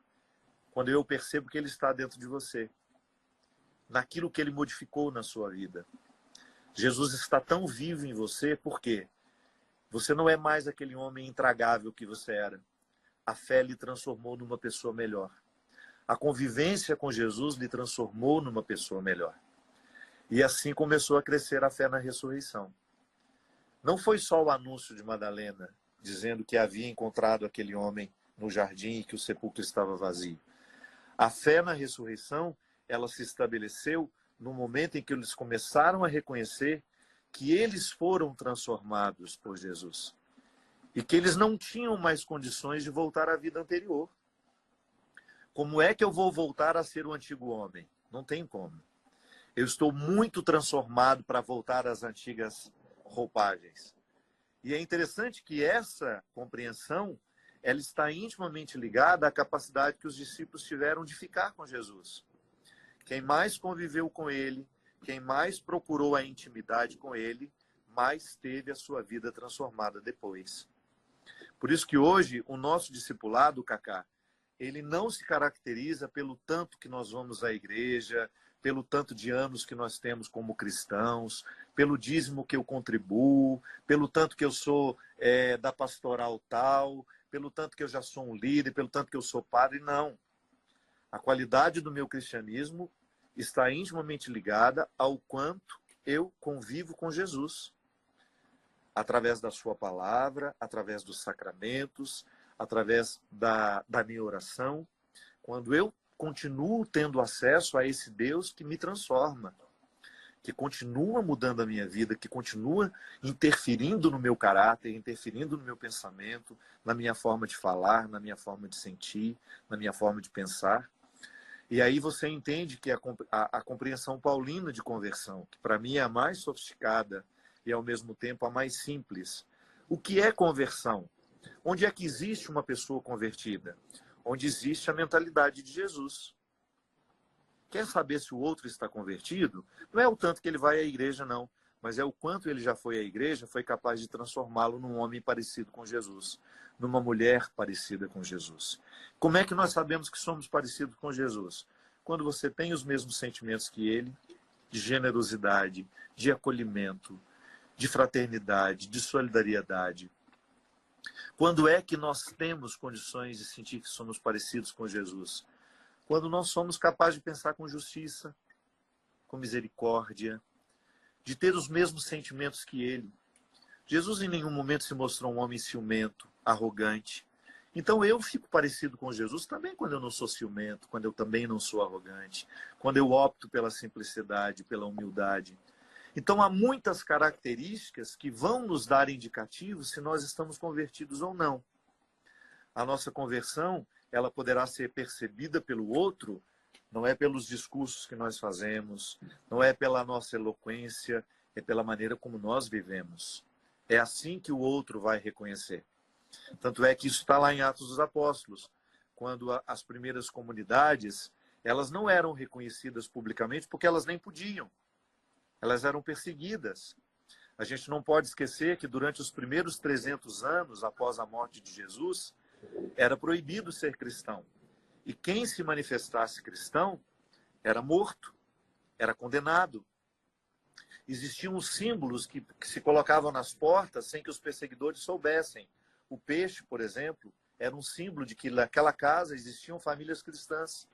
S1: Quando eu percebo que ele está dentro de você. Naquilo que ele modificou na sua vida. Jesus está tão vivo em você, por quê? Você não é mais aquele homem intragável que você era. A fé lhe transformou numa pessoa melhor. A convivência com Jesus lhe transformou numa pessoa melhor. E assim começou a crescer a fé na ressurreição. Não foi só o anúncio de Madalena, dizendo que havia encontrado aquele homem no jardim e que o sepulcro estava vazio. A fé na ressurreição, ela se estabeleceu no momento em que eles começaram a reconhecer que eles foram transformados por Jesus. E que eles não tinham mais condições de voltar à vida anterior. Como é que eu vou voltar a ser o antigo homem? Não tem como. Eu estou muito transformado para voltar às antigas roupagens. E é interessante que essa compreensão, ela está intimamente ligada à capacidade que os discípulos tiveram de ficar com Jesus. Quem mais conviveu com ele, quem mais procurou a intimidade com ele, mais teve a sua vida transformada depois. Por isso que hoje o nosso discipulado, Cacá, ele não se caracteriza pelo tanto que nós vamos à igreja, pelo tanto de anos que nós temos como cristãos, pelo dízimo que eu contribuo, pelo tanto que eu sou da pastoral tal, pelo tanto que eu já sou um líder, pelo tanto que eu sou padre. Não. A qualidade do meu cristianismo está intimamente ligada ao quanto eu convivo com Jesus. Através da sua palavra, através dos sacramentos, através da minha oração. Quando eu continuo tendo acesso a esse Deus que me transforma, que continua mudando a minha vida, que continua interferindo no meu caráter, interferindo no meu pensamento, na minha forma de falar, na minha forma de sentir, na minha forma de pensar. E aí você entende que a compreensão paulina de conversão, que para mim é a mais sofisticada e ao mesmo tempo a mais simples. O que é conversão? Onde é que existe uma pessoa convertida? Onde existe a mentalidade de Jesus. Quer saber se o outro está convertido? Não é o tanto que ele vai à igreja, não. Mas é o quanto ele já foi à igreja, foi capaz de transformá-lo num homem parecido com Jesus. Numa mulher parecida com Jesus. Como é que nós sabemos que somos parecidos com Jesus? Quando você tem os mesmos sentimentos que ele, de generosidade, de acolhimento, de fraternidade, de solidariedade. Quando é que nós temos condições de sentir que somos parecidos com Jesus? Quando nós somos capazes de pensar com justiça, com misericórdia, de ter os mesmos sentimentos que ele. Jesus em nenhum momento se mostrou um homem ciumento, arrogante. Então eu fico parecido com Jesus também quando eu não sou ciumento, quando eu também não sou arrogante, quando eu opto pela simplicidade, pela humildade. Então há muitas características que vão nos dar indicativos se nós estamos convertidos ou não. A nossa conversão, ela poderá ser percebida pelo outro, não é pelos discursos que nós fazemos, não é pela nossa eloquência, é pela maneira como nós vivemos. É assim que o outro vai reconhecer. Tanto é que isso está lá em Atos dos Apóstolos, quando as primeiras comunidades, elas não eram reconhecidas publicamente porque elas nem podiam. Elas eram perseguidas. A gente não pode esquecer que durante os primeiros 300 anos após a morte de Jesus, era proibido ser cristão. E quem se manifestasse cristão era morto, era condenado. Existiam os símbolos que se colocavam nas portas sem que os perseguidores soubessem. O peixe, por exemplo, era um símbolo de que naquela casa existiam famílias cristãs.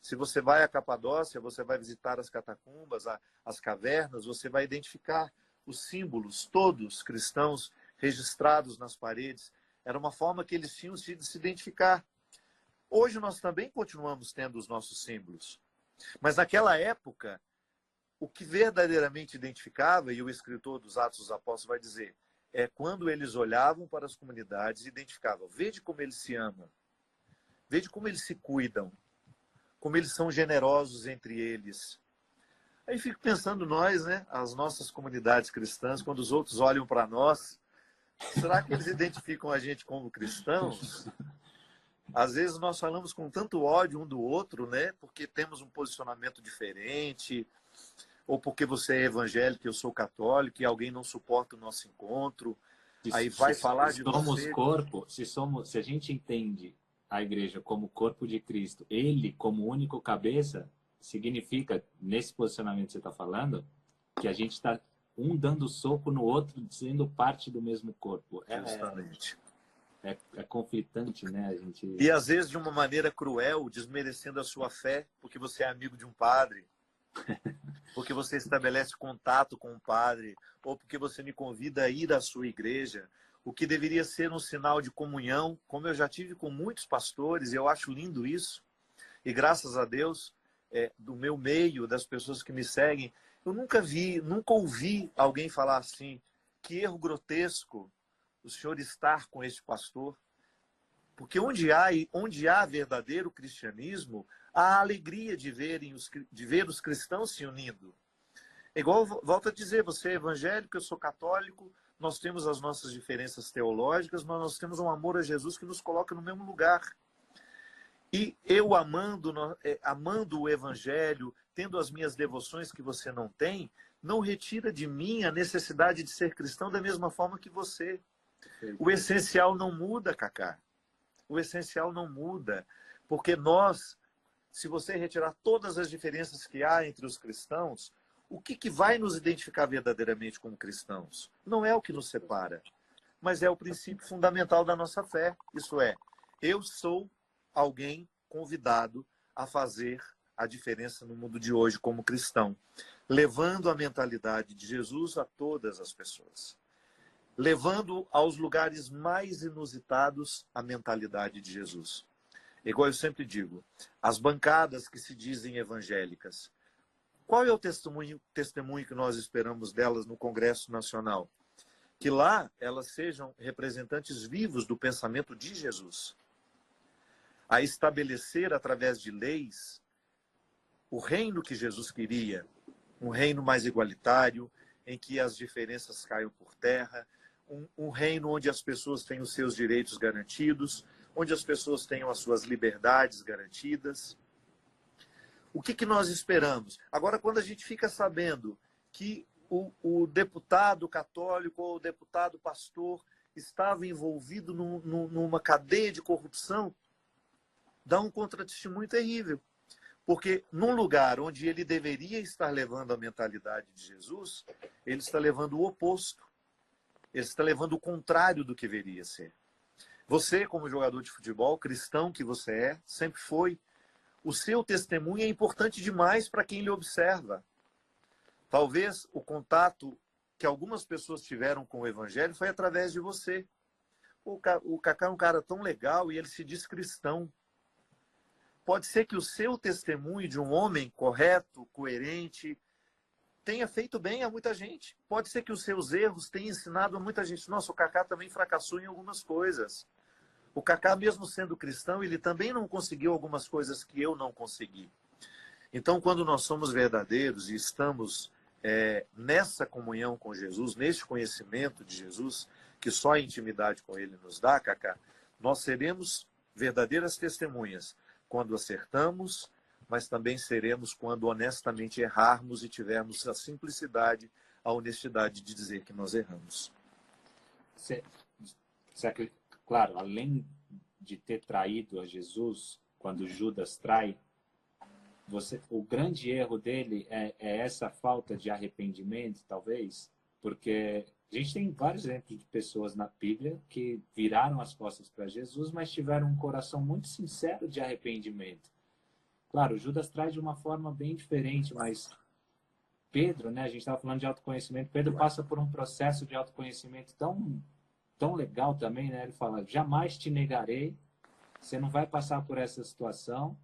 S1: Se você vai à Capadócia, você vai visitar as catacumbas, as cavernas, você vai identificar os símbolos todos cristãos registrados nas paredes. Era uma forma que eles tinham de se identificar. Hoje nós também continuamos tendo os nossos símbolos. Mas naquela época, o que verdadeiramente identificava, e o escritor dos Atos dos Apóstolos vai dizer, é quando eles olhavam para as comunidades e identificavam. Vede como eles se amam. Vede como eles se cuidam. Como eles são generosos entre eles. Aí fico pensando nós, né? As nossas comunidades cristãs, quando os outros olham para nós, será que eles identificam a gente como cristãos? Às vezes nós falamos com tanto ódio um do outro, né? Porque temos um posicionamento diferente, ou porque você é evangélico e eu sou católico e alguém não suporta o nosso encontro, aí vai falar de
S2: somos
S1: você.
S2: corpo, se a gente entende a igreja como corpo de Cristo, ele como único cabeça, significa, nesse posicionamento que você está falando, que a gente está um dando soco no outro, sendo parte do mesmo corpo.
S1: Justamente.
S2: É conflitante, né? A gente...
S1: E às vezes de uma maneira cruel, desmerecendo a sua fé, porque você é amigo de um padre, porque você estabelece contato com um padre, ou porque você me convida a ir à sua igreja, o que deveria ser um sinal de comunhão, como eu já tive com muitos pastores, e eu acho lindo isso, e graças a Deus, do meu meio, das pessoas que me seguem, eu nunca ouvi alguém falar assim, que erro grotesco o senhor estar com este pastor. Porque onde há verdadeiro cristianismo, há a alegria de ver os cristãos se unindo. É igual, volto a dizer, você é evangélico, eu sou católico, nós temos as nossas diferenças teológicas, mas nós temos um amor a Jesus que nos coloca no mesmo lugar. E eu amando o evangelho, tendo as minhas devoções que você não tem, não retira de mim a necessidade de ser cristão da mesma forma que você. O essencial não muda, Cacá. O essencial não muda. Porque nós, se você retirar todas as diferenças que há entre os cristãos, o que vai nos identificar verdadeiramente como cristãos? Não é o que nos separa, mas é o princípio fundamental da nossa fé. Isso é, eu sou alguém convidado a fazer a diferença no mundo de hoje como cristão, levando a mentalidade de Jesus a todas as pessoas. Levando aos lugares mais inusitados a mentalidade de Jesus. Igual eu sempre digo, as bancadas que se dizem evangélicas, qual é o testemunho que nós esperamos delas no Congresso Nacional? Que lá elas sejam representantes vivos do pensamento de Jesus. A estabelecer, através de leis, o reino que Jesus queria, um reino mais igualitário, em que as diferenças caiam por terra, um reino onde as pessoas têm os seus direitos garantidos, onde as pessoas tenham as suas liberdades garantidas. O que nós esperamos? Agora, quando a gente fica sabendo que o deputado católico ou o deputado pastor estava envolvido numa cadeia de corrupção, dá um contratestemunho terrível. Porque num lugar onde ele deveria estar levando a mentalidade de Jesus, ele está levando o oposto. Ele está levando o contrário do que deveria ser. Você, como jogador de futebol, cristão que você é, sempre foi, o seu testemunho é importante demais para quem lhe observa. Talvez o contato que algumas pessoas tiveram com o Evangelho foi através de você. O Kaká é um cara tão legal e ele se diz cristão. Pode ser que o seu testemunho de um homem correto, coerente, tenha feito bem a muita gente. Pode ser que os seus erros tenham ensinado a muita gente. Nossa, o Kaká também fracassou em algumas coisas. O Kaká, mesmo sendo cristão, ele também não conseguiu algumas coisas que eu não consegui. Então, quando nós somos verdadeiros e estamos nessa comunhão com Jesus, neste conhecimento de Jesus, que só a intimidade com ele nos dá, Kaká, nós seremos verdadeiras testemunhas quando acertamos, mas também seremos quando honestamente errarmos e tivermos a simplicidade, a honestidade de dizer que nós erramos.
S2: Claro, além de ter traído a Jesus, quando Judas trai, o grande erro dele é essa falta de arrependimento, talvez, porque a gente tem vários exemplos de pessoas na Bíblia que viraram as costas para Jesus, mas tiveram um coração muito sincero de arrependimento. Claro, Judas traz de uma forma bem diferente, mas Pedro, né, a gente estava falando de autoconhecimento, Pedro passa por um processo de autoconhecimento tão legal também, né? Ele fala, jamais te negarei, você não vai passar por essa situação.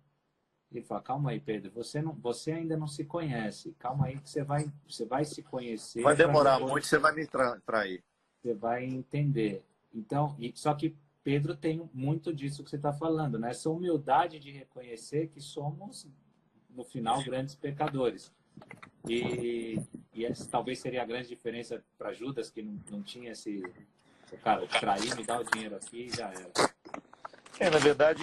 S2: Ele fala, calma aí, Pedro, você ainda não se conhece. Calma aí que você vai se conhecer.
S1: Vai demorar muito, você vai me trair.
S2: Você vai entender. Então, só que Pedro tem muito disso que você está falando, né? Essa humildade de reconhecer que somos, no final, grandes pecadores. E essa talvez seria a grande diferença para Judas, que não tinha esse... Cara, trair, me dá o dinheiro aqui e já era.
S1: Na verdade,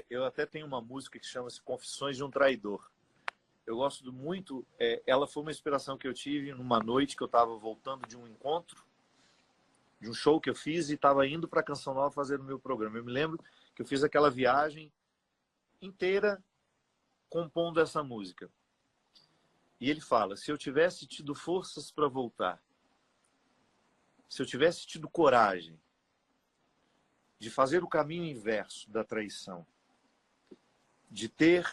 S1: eu até tenho uma música que chama-se Confissões de um Traidor. Eu gosto muito, ela foi uma inspiração que eu tive numa noite que eu estava voltando de um encontro, de um show que eu fiz e estava indo para a Canção Nova fazer o meu programa. Eu me lembro que eu fiz aquela viagem inteira compondo essa música. E ele fala, se eu tivesse tido forças para voltar, se eu tivesse tido coragem de fazer o caminho inverso da traição, de ter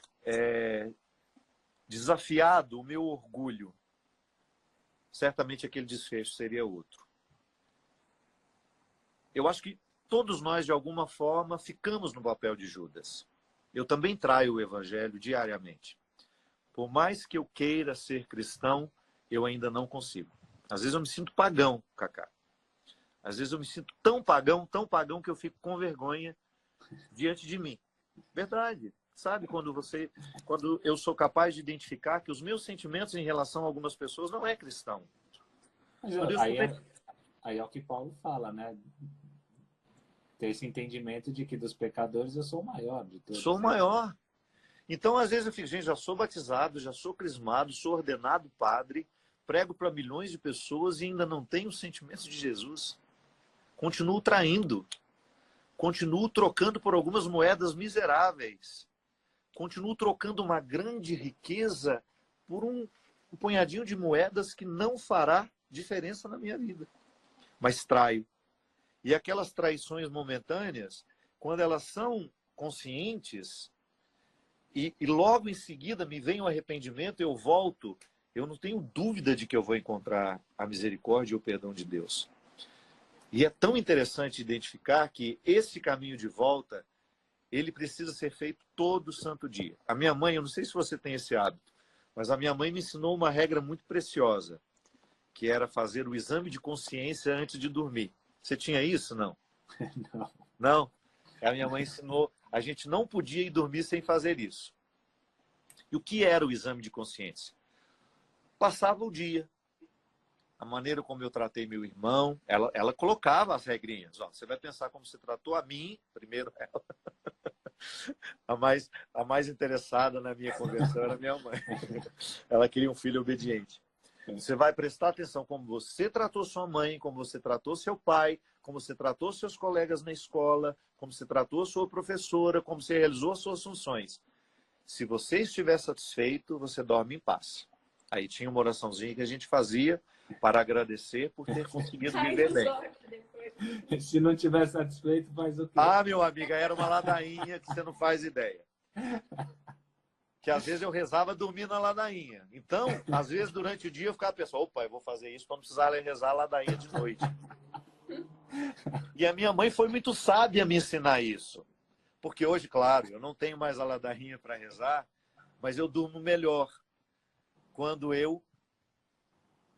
S1: desafiado o meu orgulho, certamente aquele desfecho seria outro. Eu acho que todos nós, de alguma forma, ficamos no papel de Judas. Eu também traio o Evangelho diariamente. Por mais que eu queira ser cristão, eu ainda não consigo. Às vezes eu me sinto pagão, Kaká. Às vezes eu me sinto tão pagão que eu fico com vergonha diante de mim. Verdade. Sabe, quando eu sou capaz de identificar que os meus sentimentos em relação a algumas pessoas não é cristão.
S2: Aí é o que Paulo fala, né? Ter esse entendimento de que dos pecadores eu sou o maior de todos.
S1: Sou o maior. Então, às vezes eu fico, gente, já sou batizado, já sou crismado, sou ordenado padre, prego para milhões de pessoas e ainda não tenho os sentimentos de Jesus. Continuo traindo. Continuo trocando por algumas moedas miseráveis. Continuo trocando uma grande riqueza por um punhadinho de moedas que não fará diferença na minha vida. Mas traio. E aquelas traições momentâneas, quando elas são conscientes, e logo em seguida me vem o arrependimento, eu volto, eu não tenho dúvida de que eu vou encontrar a misericórdia e o perdão de Deus. E é tão interessante identificar que esse caminho de volta, ele precisa ser feito todo santo dia. A minha mãe, eu não sei se você tem esse hábito, mas a minha mãe me ensinou uma regra muito preciosa, que era fazer o exame de consciência antes de dormir. Você tinha isso, não?
S2: Não.
S1: Não? A minha mãe ensinou, a gente não podia ir dormir sem fazer isso. E o que era o exame de consciência? Passava o dia. A maneira como eu tratei meu irmão, ela colocava as regrinhas. Ó, você vai pensar como você tratou a mim, primeiro ela. A mais interessada na minha conversão era minha mãe. Ela queria um filho obediente. Você vai prestar atenção como você tratou sua mãe, como você tratou seu pai, como você tratou seus colegas na escola, como você tratou sua professora, como você realizou as suas funções. Se você estiver satisfeito, você dorme em paz. Aí tinha uma oraçãozinha que a gente fazia para agradecer por ter conseguido viver bem.
S2: Se não tiver satisfeito, faz o quê?
S1: Ah, meu amigo, era uma ladainha que você não faz ideia. Que às vezes eu rezava dormindo na ladainha. Então, às vezes durante o dia eu ficava pensando, opa, eu vou fazer isso para não precisar rezar a ladainha de noite. E a minha mãe foi muito sábia me ensinar isso. Porque hoje, claro, eu não tenho mais a ladainha para rezar, mas eu durmo melhor quando eu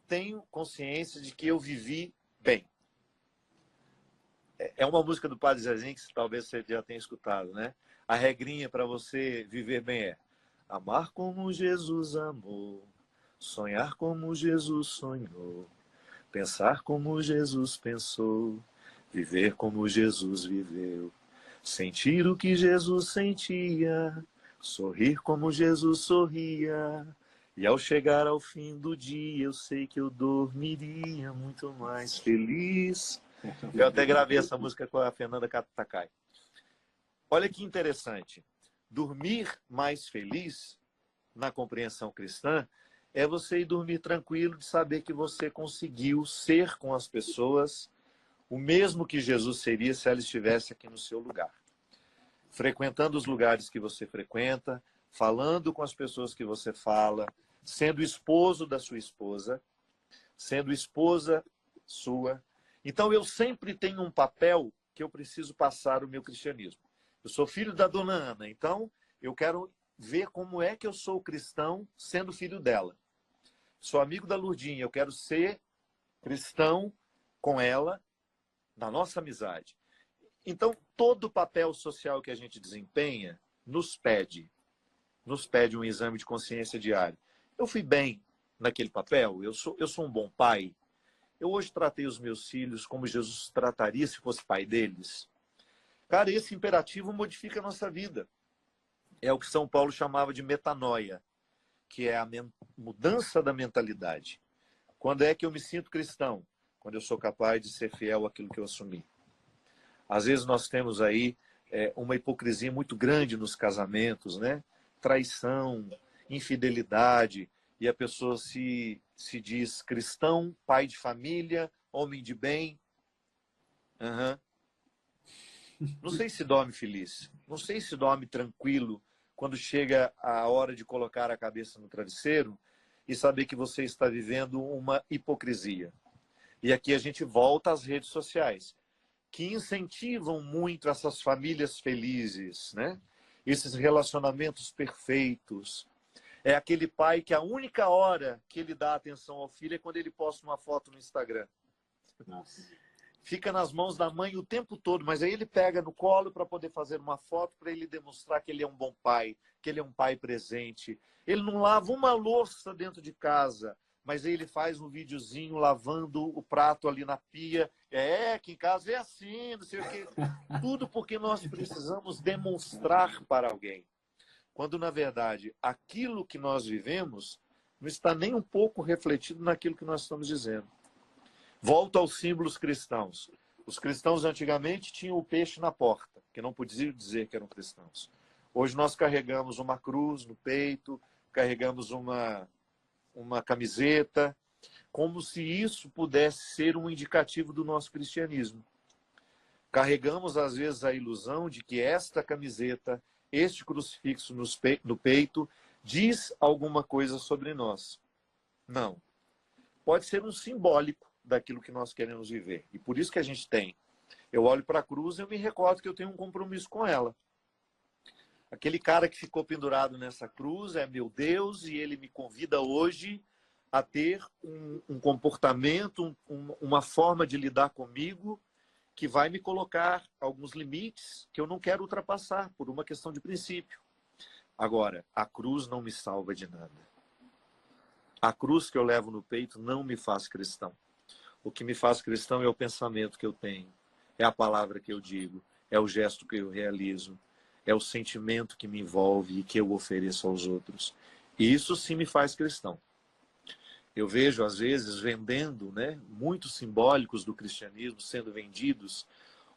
S1: tenho consciência de que eu vivi bem. É uma música do Padre Zezinho que talvez você já tenha escutado, né? A regrinha para você viver bem é amar como Jesus amou, sonhar como Jesus sonhou, pensar como Jesus pensou, viver como Jesus viveu, sentir o que Jesus sentia, sorrir como Jesus sorria. E ao chegar ao fim do dia, eu sei que eu dormiria muito mais feliz. Eu até gravei essa música com a Fernanda Takai. Olha que interessante. Dormir mais feliz, na compreensão cristã, é você ir dormir tranquilo de saber que você conseguiu ser com as pessoas o mesmo que Jesus seria se ela estivesse aqui no seu lugar. Frequentando os lugares que você frequenta, falando com as pessoas que você fala, sendo esposo da sua esposa, sendo esposa sua. Então, eu sempre tenho um papel que eu preciso passar o meu cristianismo. Eu sou filho da dona Ana, então eu quero ver como é que eu sou cristão sendo filho dela. Sou amigo da Lourdinha, eu quero ser cristão com ela na nossa amizade. Então, todo o papel social que a gente desempenha nos pede um exame de consciência diário. Eu fui bem naquele papel? Eu sou um bom pai? Eu hoje tratei os meus filhos como Jesus trataria se fosse pai deles? Cara, esse imperativo modifica a nossa vida. É o que São Paulo chamava de metanoia, que é a mudança da mentalidade. Quando é que eu me sinto cristão? Quando eu sou capaz de ser fiel àquilo que eu assumi. Às vezes nós temos aí uma hipocrisia muito grande nos casamentos, né? Traição, infidelidade, e a pessoa se diz cristão, pai de família, homem de bem. Uhum. Não sei se dorme feliz, não sei se dorme tranquilo quando chega a hora de colocar a cabeça no travesseiro e saber que você está vivendo uma hipocrisia. E aqui a gente volta às redes sociais, que incentivam muito essas famílias felizes, né? Esses relacionamentos perfeitos. É aquele pai que a única hora que ele dá atenção ao filho é quando ele posta uma foto no Instagram.
S2: Nossa.
S1: Fica nas mãos da mãe o tempo todo, mas aí ele pega no colo para poder fazer uma foto, para ele demonstrar que ele é um bom pai, que ele é um pai presente. Ele não lava uma louça dentro de casa, mas aí ele faz um videozinho lavando o prato ali na pia. Que em casa é assim, não sei o quê. Tudo porque nós precisamos demonstrar para alguém. Quando, na verdade, aquilo que nós vivemos não está nem um pouco refletido naquilo que nós estamos dizendo. Volto aos símbolos cristãos. Os cristãos antigamente tinham o peixe na porta, que não podiam dizer que eram cristãos. Hoje nós carregamos uma cruz no peito, carregamos uma camiseta, como se isso pudesse ser um indicativo do nosso cristianismo. Carregamos, às vezes, a ilusão de que esta camiseta, este crucifixo no peito, diz alguma coisa sobre nós. Não. Pode ser um simbólico daquilo que nós queremos viver. E por isso que a gente tem. Eu olho para a cruz e eu me recordo que eu tenho um compromisso com ela. Aquele cara que ficou pendurado nessa cruz é meu Deus e ele me convida hoje a ter um comportamento, uma forma de lidar comigo que vai me colocar alguns limites que eu não quero ultrapassar por uma questão de princípio. Agora, a cruz não me salva de nada. A cruz que eu levo no peito não me faz cristão. O que me faz cristão é o pensamento que eu tenho, é a palavra que eu digo, é o gesto que eu realizo, é o sentimento que me envolve e que eu ofereço aos outros. E isso sim me faz cristão. Eu vejo, às vezes, vendendo, né, muitos simbólicos do cristianismo sendo vendidos.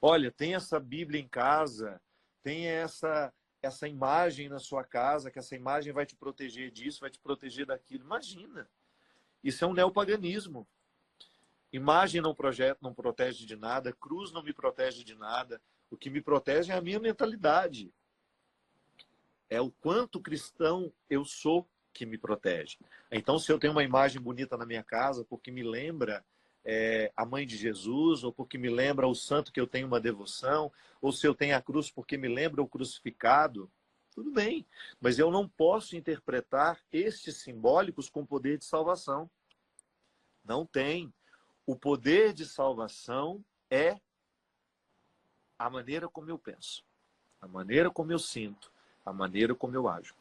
S1: Olha, tem essa Bíblia em casa, tem essa imagem na sua casa, que essa imagem vai te proteger disso, vai te proteger daquilo. Imagina! Isso é um neopaganismo. Imagem não protege de nada, cruz não me protege de nada. O que me protege é a minha mentalidade. É o quanto cristão eu sou que me protege. Então, se eu tenho uma imagem bonita na minha casa, porque me lembra a mãe de Jesus, ou porque me lembra o santo que eu tenho uma devoção, ou se eu tenho a cruz porque me lembra o crucificado, tudo bem. Mas eu não posso interpretar estes simbólicos com poder de salvação. Não tem. O poder de salvação é a maneira como eu penso, a maneira como eu sinto, a maneira como eu ajo.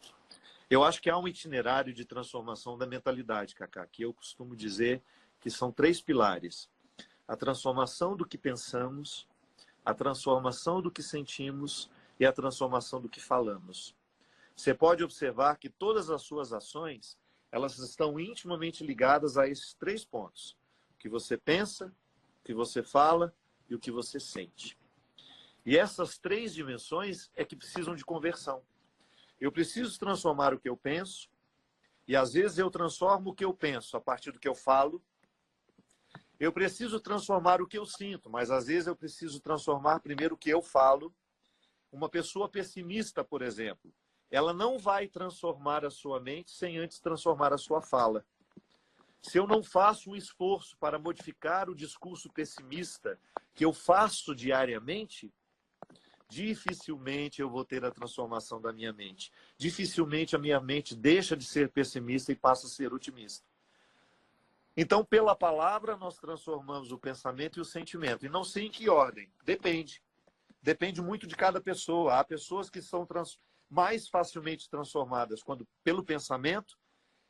S1: Eu acho que há um itinerário de transformação da mentalidade, Cacá, que eu costumo dizer que são 3 pilares. A transformação do que pensamos, a transformação do que sentimos e a transformação do que falamos. Você pode observar que todas as suas ações, elas estão intimamente ligadas a esses 3 pontos. O que você pensa, o que você fala e o que você sente. E essas 3 dimensões é que precisam de conversão. Eu preciso transformar o que eu penso, e às vezes eu transformo o que eu penso a partir do que eu falo. Eu preciso transformar o que eu sinto, mas às vezes eu preciso transformar primeiro o que eu falo. Uma pessoa pessimista, por exemplo, ela não vai transformar a sua mente sem antes transformar a sua fala. Se eu não faço um esforço para modificar o discurso pessimista que eu faço diariamente, dificilmente eu vou ter a transformação da minha mente. Dificilmente a minha mente deixa de ser pessimista e passa a ser otimista. Então, pela palavra, nós transformamos o pensamento e o sentimento. E não sei em que ordem. Depende. Depende muito de cada pessoa. Há pessoas que são mais facilmente transformadas pelo pensamento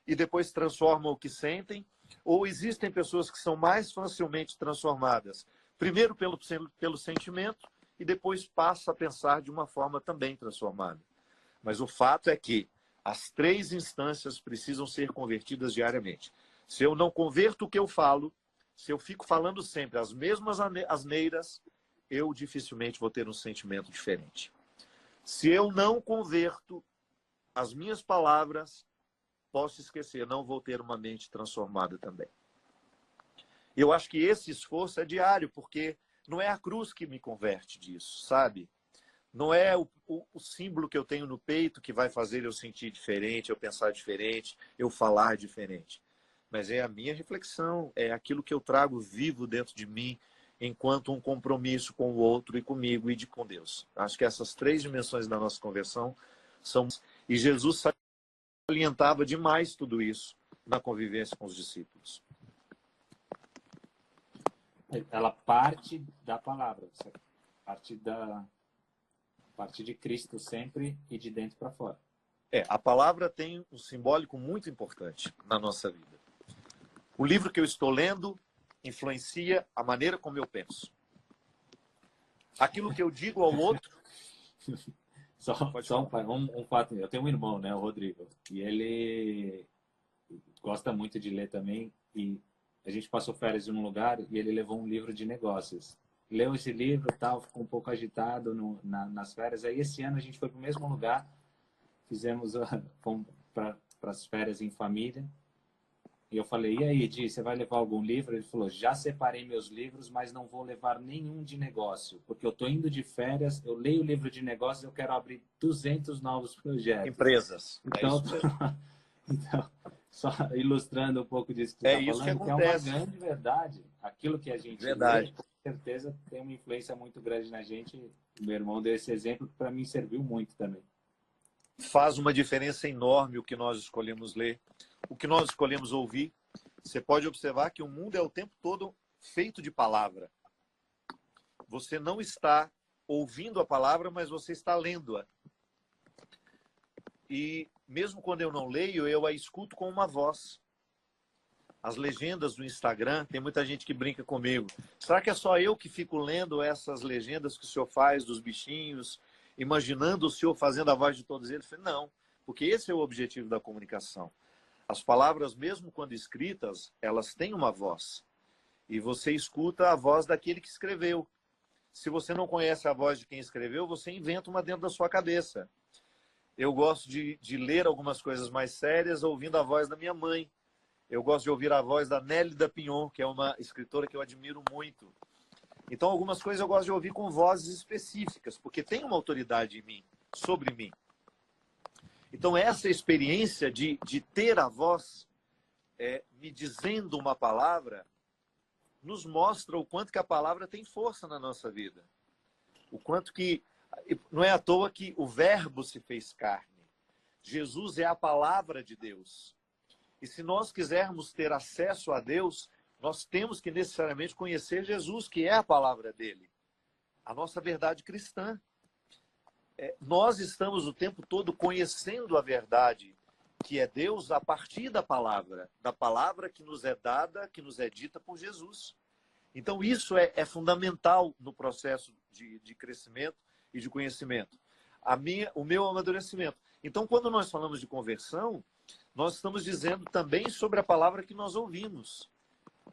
S1: e depois transformam o que sentem. Ou existem pessoas que são mais facilmente transformadas, primeiro pelo sentimento, e depois passa a pensar de uma forma também transformada. Mas o fato é que as 3 instâncias precisam ser convertidas diariamente. Se eu não converto o que eu falo, se eu fico falando sempre as mesmas asneiras, eu dificilmente vou ter um sentimento diferente. Se eu não converto as minhas palavras, posso esquecer, não vou ter uma mente transformada também. Eu acho que esse esforço é diário, porque não é a cruz que me converte disso, sabe? Não é o símbolo que eu tenho no peito que vai fazer eu sentir diferente, eu pensar diferente, eu falar diferente. Mas é a minha reflexão, é aquilo que eu trago vivo dentro de mim, enquanto um compromisso com o outro e comigo e com Deus. Acho que essas 3 dimensões da nossa conversão são... E Jesus salientava demais tudo isso na convivência com os discípulos.
S2: Ela parte da palavra, parte de Cristo sempre e de dentro para fora.
S1: A palavra tem um simbólico muito importante na nossa vida. O livro que eu estou lendo influencia a maneira como eu penso. Aquilo que eu digo ao outro...
S2: Só um fato. Eu tenho um irmão, né, o Rodrigo, e ele gosta muito de ler também, e a gente passou férias em um lugar e ele levou um livro de negócios. Leu esse livro e tal, ficou um pouco agitado nas férias. Aí esse ano a gente foi para o mesmo lugar, fomos para as férias em família. E eu falei, e aí, Di, você vai levar algum livro? Ele falou, já separei meus livros, mas não vou levar nenhum de negócio, porque eu estou indo de férias, eu leio o livro de negócios, eu quero abrir 200 novos projetos.
S1: Empresas.
S2: Então, então só ilustrando um pouco disso que você está falando, que é uma grande verdade. Aquilo que a gente lê, com certeza tem uma influência muito grande na gente. O meu irmão deu esse exemplo que para mim serviu muito também.
S1: Faz uma diferença enorme o que nós escolhemos ler, o que nós escolhemos ouvir. Você pode observar que o mundo é o tempo todo feito de palavra. Você não está ouvindo a palavra, mas você está lendo-a. E mesmo quando eu não leio, eu a escuto com uma voz. As legendas do Instagram, tem muita gente que brinca comigo. Será que é só eu que fico lendo essas legendas que o senhor faz dos bichinhos, imaginando o senhor fazendo a voz de todos eles? Eu falei, não, porque esse é o objetivo da comunicação. As palavras, mesmo quando escritas, elas têm uma voz. E você escuta a voz daquele que escreveu. Se você não conhece a voz de quem escreveu, você inventa uma dentro da sua cabeça. Eu gosto de ler algumas coisas mais sérias ouvindo a voz da minha mãe. Eu gosto de ouvir a voz da Nélida Pinhon, que é uma escritora que eu admiro muito. Então, algumas coisas eu gosto de ouvir com vozes específicas, porque tem uma autoridade em mim, sobre mim. Então, essa experiência de ter a voz me dizendo uma palavra, nos mostra o quanto que a palavra tem força na nossa vida. O quanto que... Não é à toa que o Verbo se fez carne. Jesus é a palavra de Deus. E se nós quisermos ter acesso a Deus, nós temos que necessariamente conhecer Jesus, que é a palavra dele. A nossa verdade cristã. Nós estamos o tempo todo conhecendo a verdade, que é Deus, a partir da palavra que nos é dada, que nos é dita por Jesus. Então, isso é fundamental no processo de crescimento e de conhecimento. O meu amadurecimento. Então, quando nós falamos de conversão, nós estamos dizendo também sobre a palavra que nós ouvimos.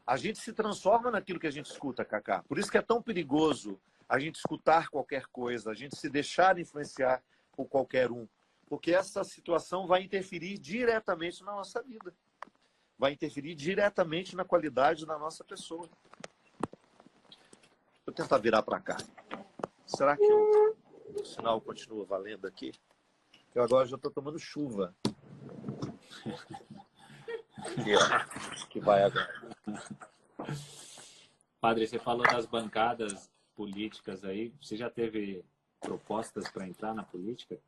S1: A gente se transforma naquilo que a gente escuta, Cacá. Por isso que é tão perigoso a gente escutar qualquer coisa, a gente se deixar influenciar por qualquer um. Porque essa situação vai interferir diretamente na nossa vida. Vai interferir diretamente na qualidade da nossa pessoa. Vou tentar virar para cá. Será que o sinal continua valendo aqui? Eu agora já estou tomando chuva. Que vai agora.
S2: Padre, você falou das bancadas políticas aí. Você já teve propostas para entrar na política?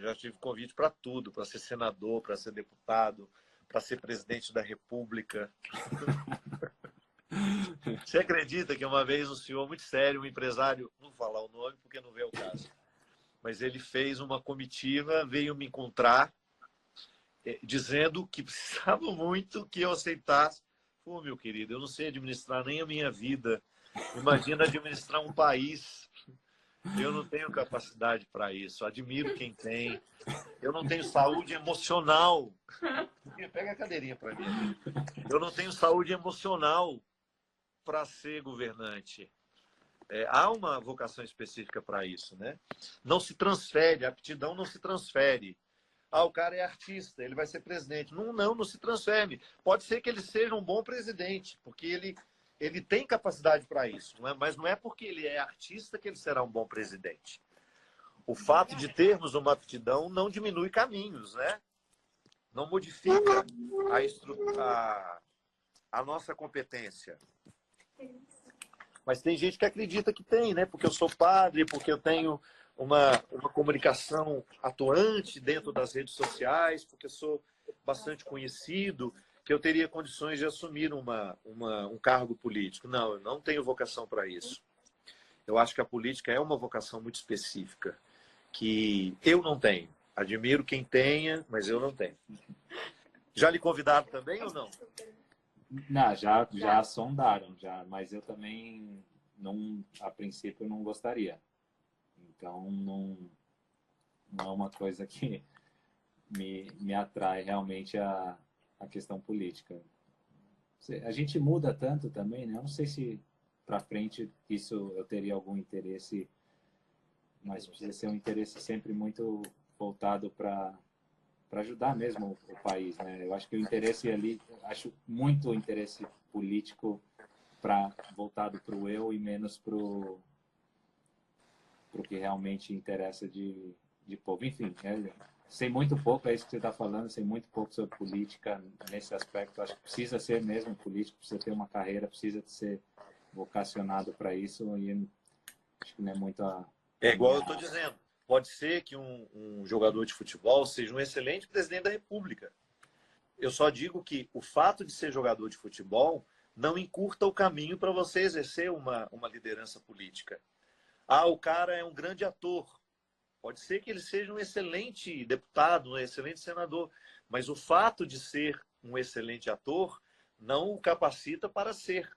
S1: Já tive convite para tudo, para ser senador, para ser deputado, para ser presidente da República. Você acredita que uma vez um senhor muito sério, um empresário, não vou falar o nome porque não vê o caso, mas ele fez uma comitiva, veio me encontrar, dizendo que precisava muito que eu aceitasse. Pô, meu querido, eu não sei administrar nem a minha vida. Imagina administrar um país. Eu não tenho capacidade para isso. Admiro quem tem. Eu não tenho saúde emocional. Pega a cadeirinha para mim. Eu não tenho saúde emocional para ser governante. Há uma vocação específica para isso, né? Não se transfere, a aptidão não se transfere. O cara é artista, ele vai ser presidente. Não se transfere. Pode ser que ele seja um bom presidente, porque ele tem capacidade para isso. Mas não é porque ele é artista que ele será um bom presidente. O fato de termos uma aptidão não diminui caminhos, né? Não modifica a nossa competência. Mas tem gente que acredita que tem, né? Porque eu sou padre, porque eu tenho uma comunicação atuante dentro das redes sociais, porque eu sou bastante conhecido, que eu teria condições de assumir um cargo político. Não, eu não tenho vocação para isso. Eu acho que a política é uma vocação muito específica, que eu não tenho. Admiro quem tenha, mas eu não tenho. Já lhe convidaram também ou não?
S2: Não, já sondaram, mas eu também, a princípio, não gostaria. Então, não é uma coisa que me atrai realmente a questão política. A gente muda tanto também, né? Eu não sei se para frente isso eu teria algum interesse, mas precisa ser um interesse sempre muito voltado para ajudar mesmo o país, né? Eu acho que o interesse ali, acho muito interesse político voltado para o eu e menos para o que realmente interessa de povo. Enfim, sei muito pouco, é isso que você está falando, sei muito pouco sobre política nesse aspecto. Acho que precisa ser mesmo político, precisa ter uma carreira, precisa ser vocacionado para isso, e acho que não é muito
S1: igual eu estou dizendo. Pode ser que um jogador de futebol seja um excelente presidente da República. Eu só digo que o fato de ser jogador de futebol não encurta o caminho para você exercer uma liderança política. O cara é um grande ator. Pode ser que ele seja um excelente deputado, um excelente senador, mas o fato de ser um excelente ator não o capacita para ser.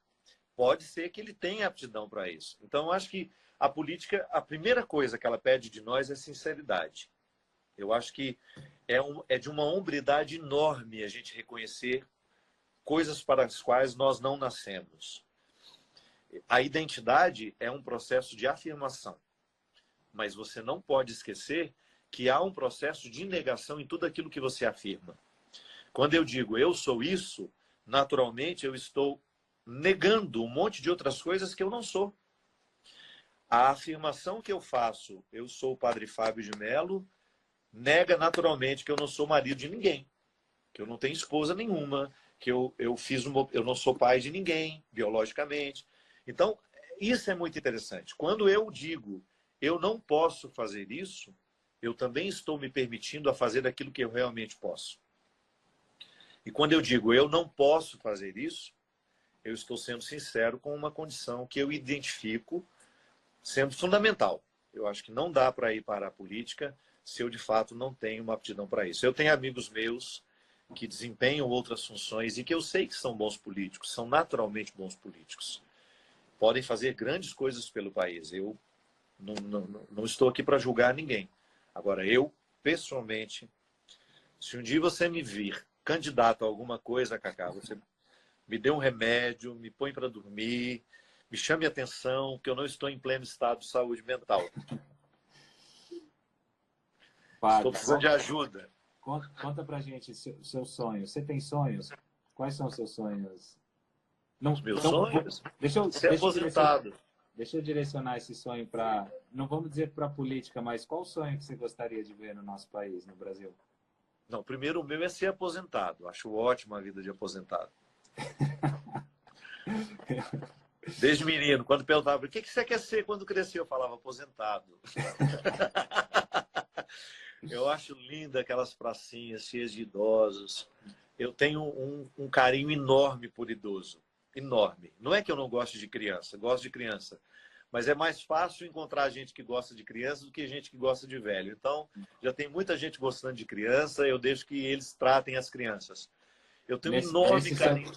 S1: Pode ser que ele tenha aptidão para isso. Então, eu acho que a política, a primeira coisa que ela pede de nós é sinceridade. Eu acho que é de uma hombridade enorme a gente reconhecer coisas para as quais nós não nascemos. A identidade é um processo de afirmação, mas você não pode esquecer que há um processo de negação em tudo aquilo que você afirma. Quando eu digo eu sou isso, naturalmente eu estou negando um monte de outras coisas que eu não sou. A afirmação que eu faço, eu sou o Padre Fábio de Mello, nega naturalmente que eu não sou marido de ninguém, que eu não tenho esposa nenhuma, que eu não sou pai de ninguém, biologicamente. Então, isso é muito interessante. Quando eu digo eu não posso fazer isso, eu também estou me permitindo a fazer aquilo que eu realmente posso. E quando eu digo eu não posso fazer isso, eu estou sendo sincero com uma condição que eu identifico sendo fundamental. Eu acho que não dá para ir para a política se eu, de fato, não tenho uma aptidão para isso. Eu tenho amigos meus que desempenham outras funções e que eu sei que são bons políticos, são naturalmente bons políticos. Podem fazer grandes coisas pelo país. Eu não estou aqui para julgar ninguém. Agora, eu, pessoalmente, se um dia você me vir candidato a alguma coisa, Cacá, você me dê um remédio, me põe para dormir, me chame a atenção, que eu não estou em pleno estado de saúde mental.
S2: Padre,
S1: estou precisando de ajuda.
S2: Conta pra gente seus sonhos. Você tem sonhos? Quais são os seus sonhos? Não,
S1: Os meus sonhos?
S2: Ser
S1: aposentado.
S2: Deixa eu direcionar esse sonho para, não vamos dizer para a política, mas qual o sonho que você gostaria de ver no nosso país, no Brasil?
S1: Não, primeiro o meu é ser aposentado. Acho ótima a vida de aposentado. Desde menino, quando perguntava o que você quer ser quando crescer, eu falava aposentado. Eu acho linda aquelas pracinhas cheias de idosos. Eu tenho um carinho enorme por idoso. Enorme. Não é que eu não gosto de criança, gosto de criança. Mas é mais fácil encontrar gente que gosta de criança do que gente que gosta de velho. Então, já tem muita gente gostando de criança, eu deixo que eles tratem as crianças. Eu tenho um enorme carinho.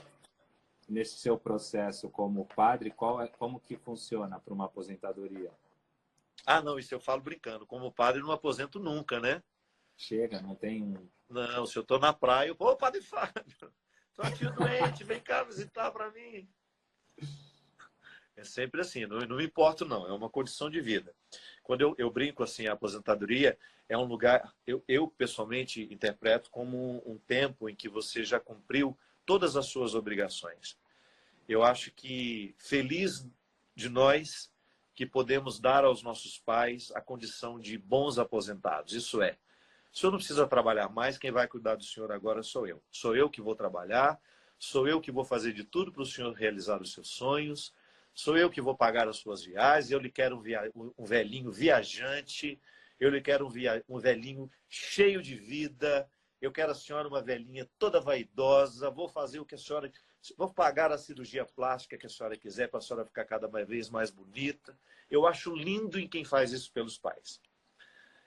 S2: Nesse seu processo como padre, como que funciona para uma aposentadoria?
S1: Ah, não, isso eu falo brincando. Como padre, não aposento nunca, né?
S2: Chega, não tem...
S1: Não, se eu estou na praia, eu... Ô, Padre Fábio, estou aqui doente, vem cá visitar para mim. É sempre assim, não me importo não, é uma condição de vida. Quando eu brinco assim, a aposentadoria é um lugar, eu pessoalmente interpreto como um tempo em que você já cumpriu todas as suas obrigações. Eu acho que feliz de nós que podemos dar aos nossos pais a condição de bons aposentados. Isso é, o senhor não precisa trabalhar mais, quem vai cuidar do senhor agora sou eu. Sou eu que vou trabalhar, sou eu que vou fazer de tudo para o senhor realizar os seus sonhos, sou eu que vou pagar as suas viagens, eu lhe quero um velhinho viajante, eu lhe quero um velhinho cheio de vida, eu quero a senhora uma velhinha toda vaidosa, vou fazer o que a senhora... Vou pagar a cirurgia plástica que a senhora quiser para a senhora ficar cada vez mais bonita. Eu acho lindo em quem faz isso pelos pais.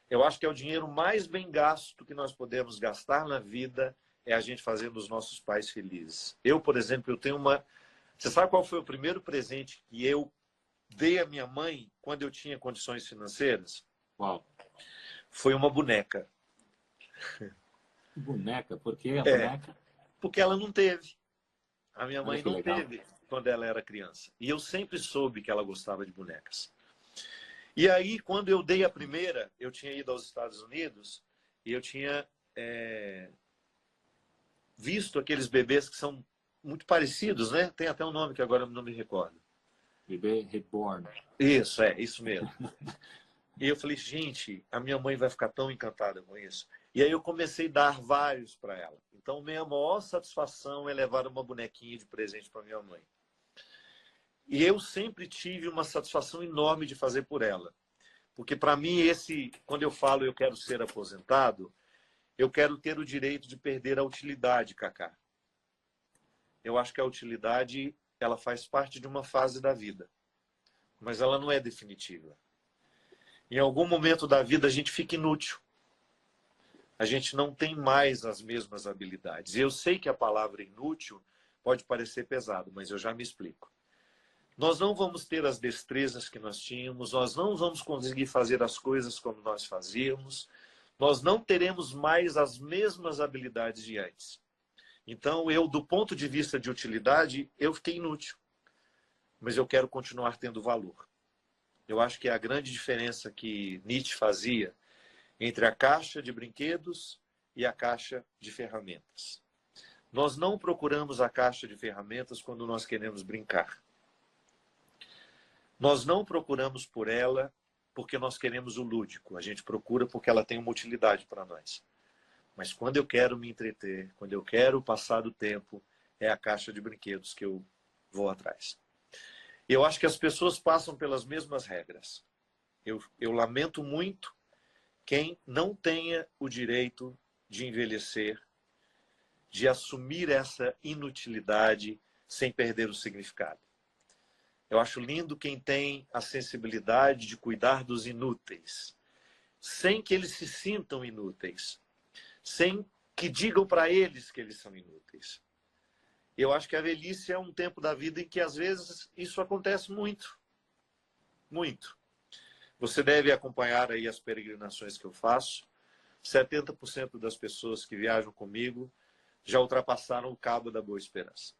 S1: Eu acho que é o dinheiro mais bem gasto que nós podemos gastar na vida, é a gente fazendo os nossos pais felizes. Eu, por exemplo, eu tenho uma... Você sabe qual foi o primeiro presente que eu dei à minha mãe quando eu tinha condições financeiras?
S2: Qual?
S1: Foi uma boneca.
S2: Boneca? Por que a boneca?
S1: Porque ela não teve. A minha mãe não
S2: legal.
S1: teve quando ela era criança. E eu sempre soube que ela gostava de bonecas. E aí, quando eu dei a primeira, eu tinha ido aos Estados Unidos e eu tinha visto aqueles bebês que são muito parecidos, né? Tem até um nome que agora eu não me recordo.
S2: Bebê reborn.
S1: Isso mesmo. E eu falei, gente, a minha mãe vai ficar tão encantada com isso. E aí eu comecei a dar vários para ela. Então, minha maior satisfação é levar uma bonequinha de presente para minha mãe. E eu sempre tive uma satisfação enorme de fazer por ela. Porque, para mim, quando eu falo eu quero ser aposentado, eu quero ter o direito de perder a utilidade, Cacá. Eu acho que a utilidade ela faz parte de uma fase da vida. Mas ela não é definitiva. Em algum momento da vida, a gente fica inútil. A gente não tem mais as mesmas habilidades. E eu sei que a palavra inútil pode parecer pesado, mas eu já me explico. Nós não vamos ter as destrezas que nós tínhamos, nós não vamos conseguir fazer as coisas como nós fazíamos, nós não teremos mais as mesmas habilidades de antes. Então, eu, do ponto de vista de utilidade, eu fiquei inútil. Mas eu quero continuar tendo valor. Eu acho que é a grande diferença que Nietzsche fazia entre a caixa de brinquedos e a caixa de ferramentas. Nós não procuramos a caixa de ferramentas quando nós queremos brincar. Nós não procuramos por ela porque nós queremos o lúdico. A gente procura porque ela tem uma utilidade para nós. Mas quando eu quero me entreter, quando eu quero passar do tempo, é a caixa de brinquedos que eu vou atrás. Eu acho que as pessoas passam pelas mesmas regras. Eu lamento muito quem não tenha o direito de envelhecer, de assumir essa inutilidade sem perder o significado. Eu acho lindo quem tem a sensibilidade de cuidar dos inúteis, sem que eles se sintam inúteis, sem que digam para eles que eles são inúteis. Eu acho que a velhice é um tempo da vida em que, às vezes, isso acontece muito. Muito. Você deve acompanhar aí as peregrinações que eu faço. 70% das pessoas que viajam comigo já ultrapassaram o Cabo da Boa Esperança.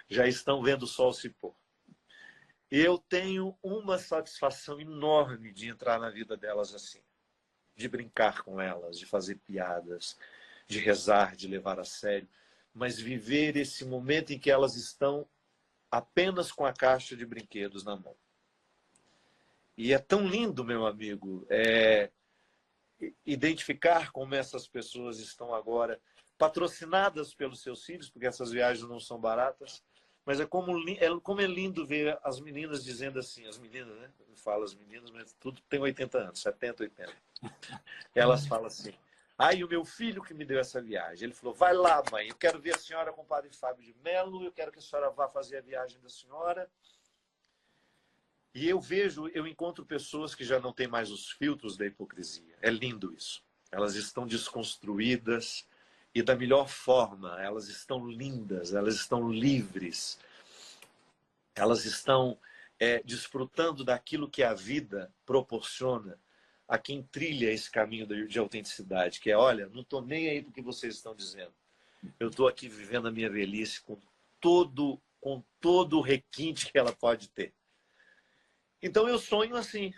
S1: Já estão vendo o sol se pôr. Eu tenho uma satisfação enorme de entrar na vida delas assim. De brincar com elas, de fazer piadas, de rezar, de levar a sério. Mas viver esse momento em que elas estão apenas com a caixa de brinquedos na mão. E é tão lindo, meu amigo, identificar como essas pessoas estão agora patrocinadas pelos seus filhos, porque essas viagens não são baratas, mas como é lindo ver as meninas dizendo assim, as meninas, né? Eu falo as meninas, mas tudo tem 80 anos, 70, 80. Elas falam assim, ai, o meu filho que me deu essa viagem, ele falou, vai lá, mãe, eu quero ver a senhora com o padre Fábio de Mello, eu quero que a senhora vá fazer a viagem da senhora. E eu encontro pessoas que já não têm mais os filtros da hipocrisia. É lindo isso. Elas estão desconstruídas e da melhor forma. Elas estão lindas, elas estão livres. Elas estão desfrutando daquilo que a vida proporciona a quem trilha esse caminho de autenticidade, que é, olha, não estou nem aí para o que vocês estão dizendo. Eu estou aqui vivendo a minha velhice com todo o requinte que ela pode ter. Então eu sonho assim,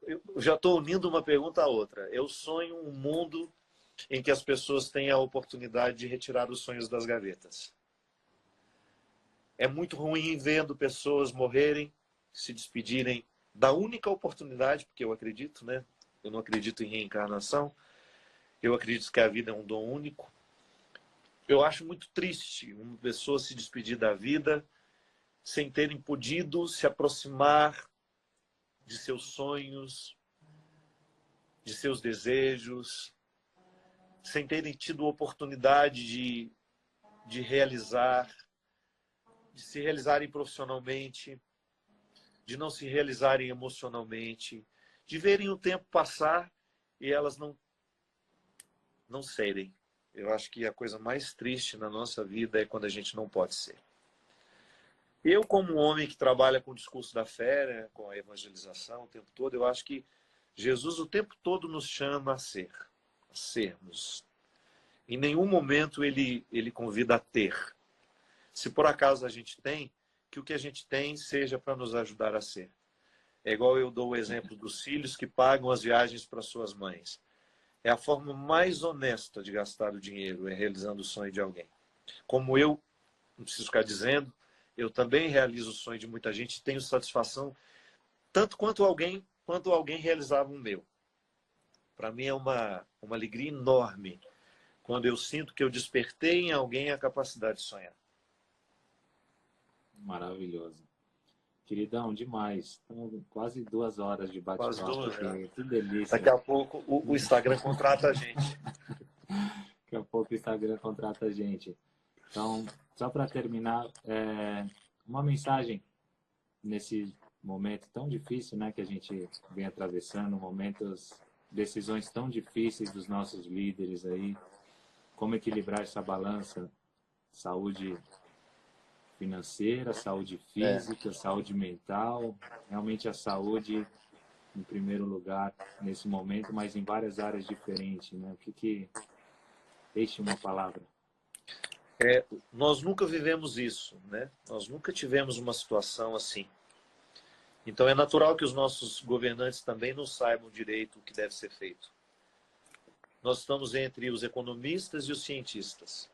S1: eu já estou unindo uma pergunta à outra. Eu sonho um mundo em que as pessoas têm a oportunidade de retirar os sonhos das gavetas. É muito ruim vendo pessoas morrerem, se despedirem da única oportunidade, porque eu acredito, né? Eu não acredito em reencarnação. Eu acredito que a vida é um dom único. Eu acho muito triste uma pessoa se despedir da vida sem terem podido se aproximar de seus sonhos, de seus desejos, sem terem tido oportunidade de realizar, de se realizarem profissionalmente, de não se realizarem emocionalmente, de verem o tempo passar e elas não serem. Eu acho que a coisa mais triste na nossa vida é quando a gente não pode ser. Eu, como um homem que trabalha com o discurso da fé, né, com a evangelização o tempo todo, eu acho que Jesus o tempo todo nos chama a ser, a sermos. Em nenhum momento ele convida a ter. Se por acaso a gente tem, que o que a gente tem seja para nos ajudar a ser. É igual eu dou o exemplo dos filhos que pagam as viagens para suas mães. É a forma mais honesta de gastar o dinheiro, é realizando o sonho de alguém. Como eu, não preciso ficar dizendo, eu também realizo o sonho de muita gente e tenho satisfação, tanto quanto alguém realizava o meu. Para mim é uma alegria enorme quando eu sinto que eu despertei em alguém a capacidade de sonhar.
S2: Maravilhoso. Queridão, demais. Então, quase 2 horas de
S1: Quase
S2: bate-papo
S1: 2
S2: aqui.
S1: horas.
S2: Que delícia.
S1: Daqui a pouco o Instagram contrata a gente.
S2: Daqui a pouco o Instagram contrata a gente. Então, só para terminar, uma mensagem nesse momento tão difícil, né, que a gente vem atravessando, decisões tão difíceis dos nossos líderes aí, como equilibrar essa balança, saúde financeira, saúde física, saúde mental, realmente a saúde em primeiro lugar nesse momento, mas em várias áreas diferentes, né? O que deixe uma palavra.
S1: Nós nunca vivemos isso, né? Nós nunca tivemos uma situação assim. Então é natural que os nossos governantes também não saibam direito o que deve ser feito. Nós estamos entre os economistas e os cientistas.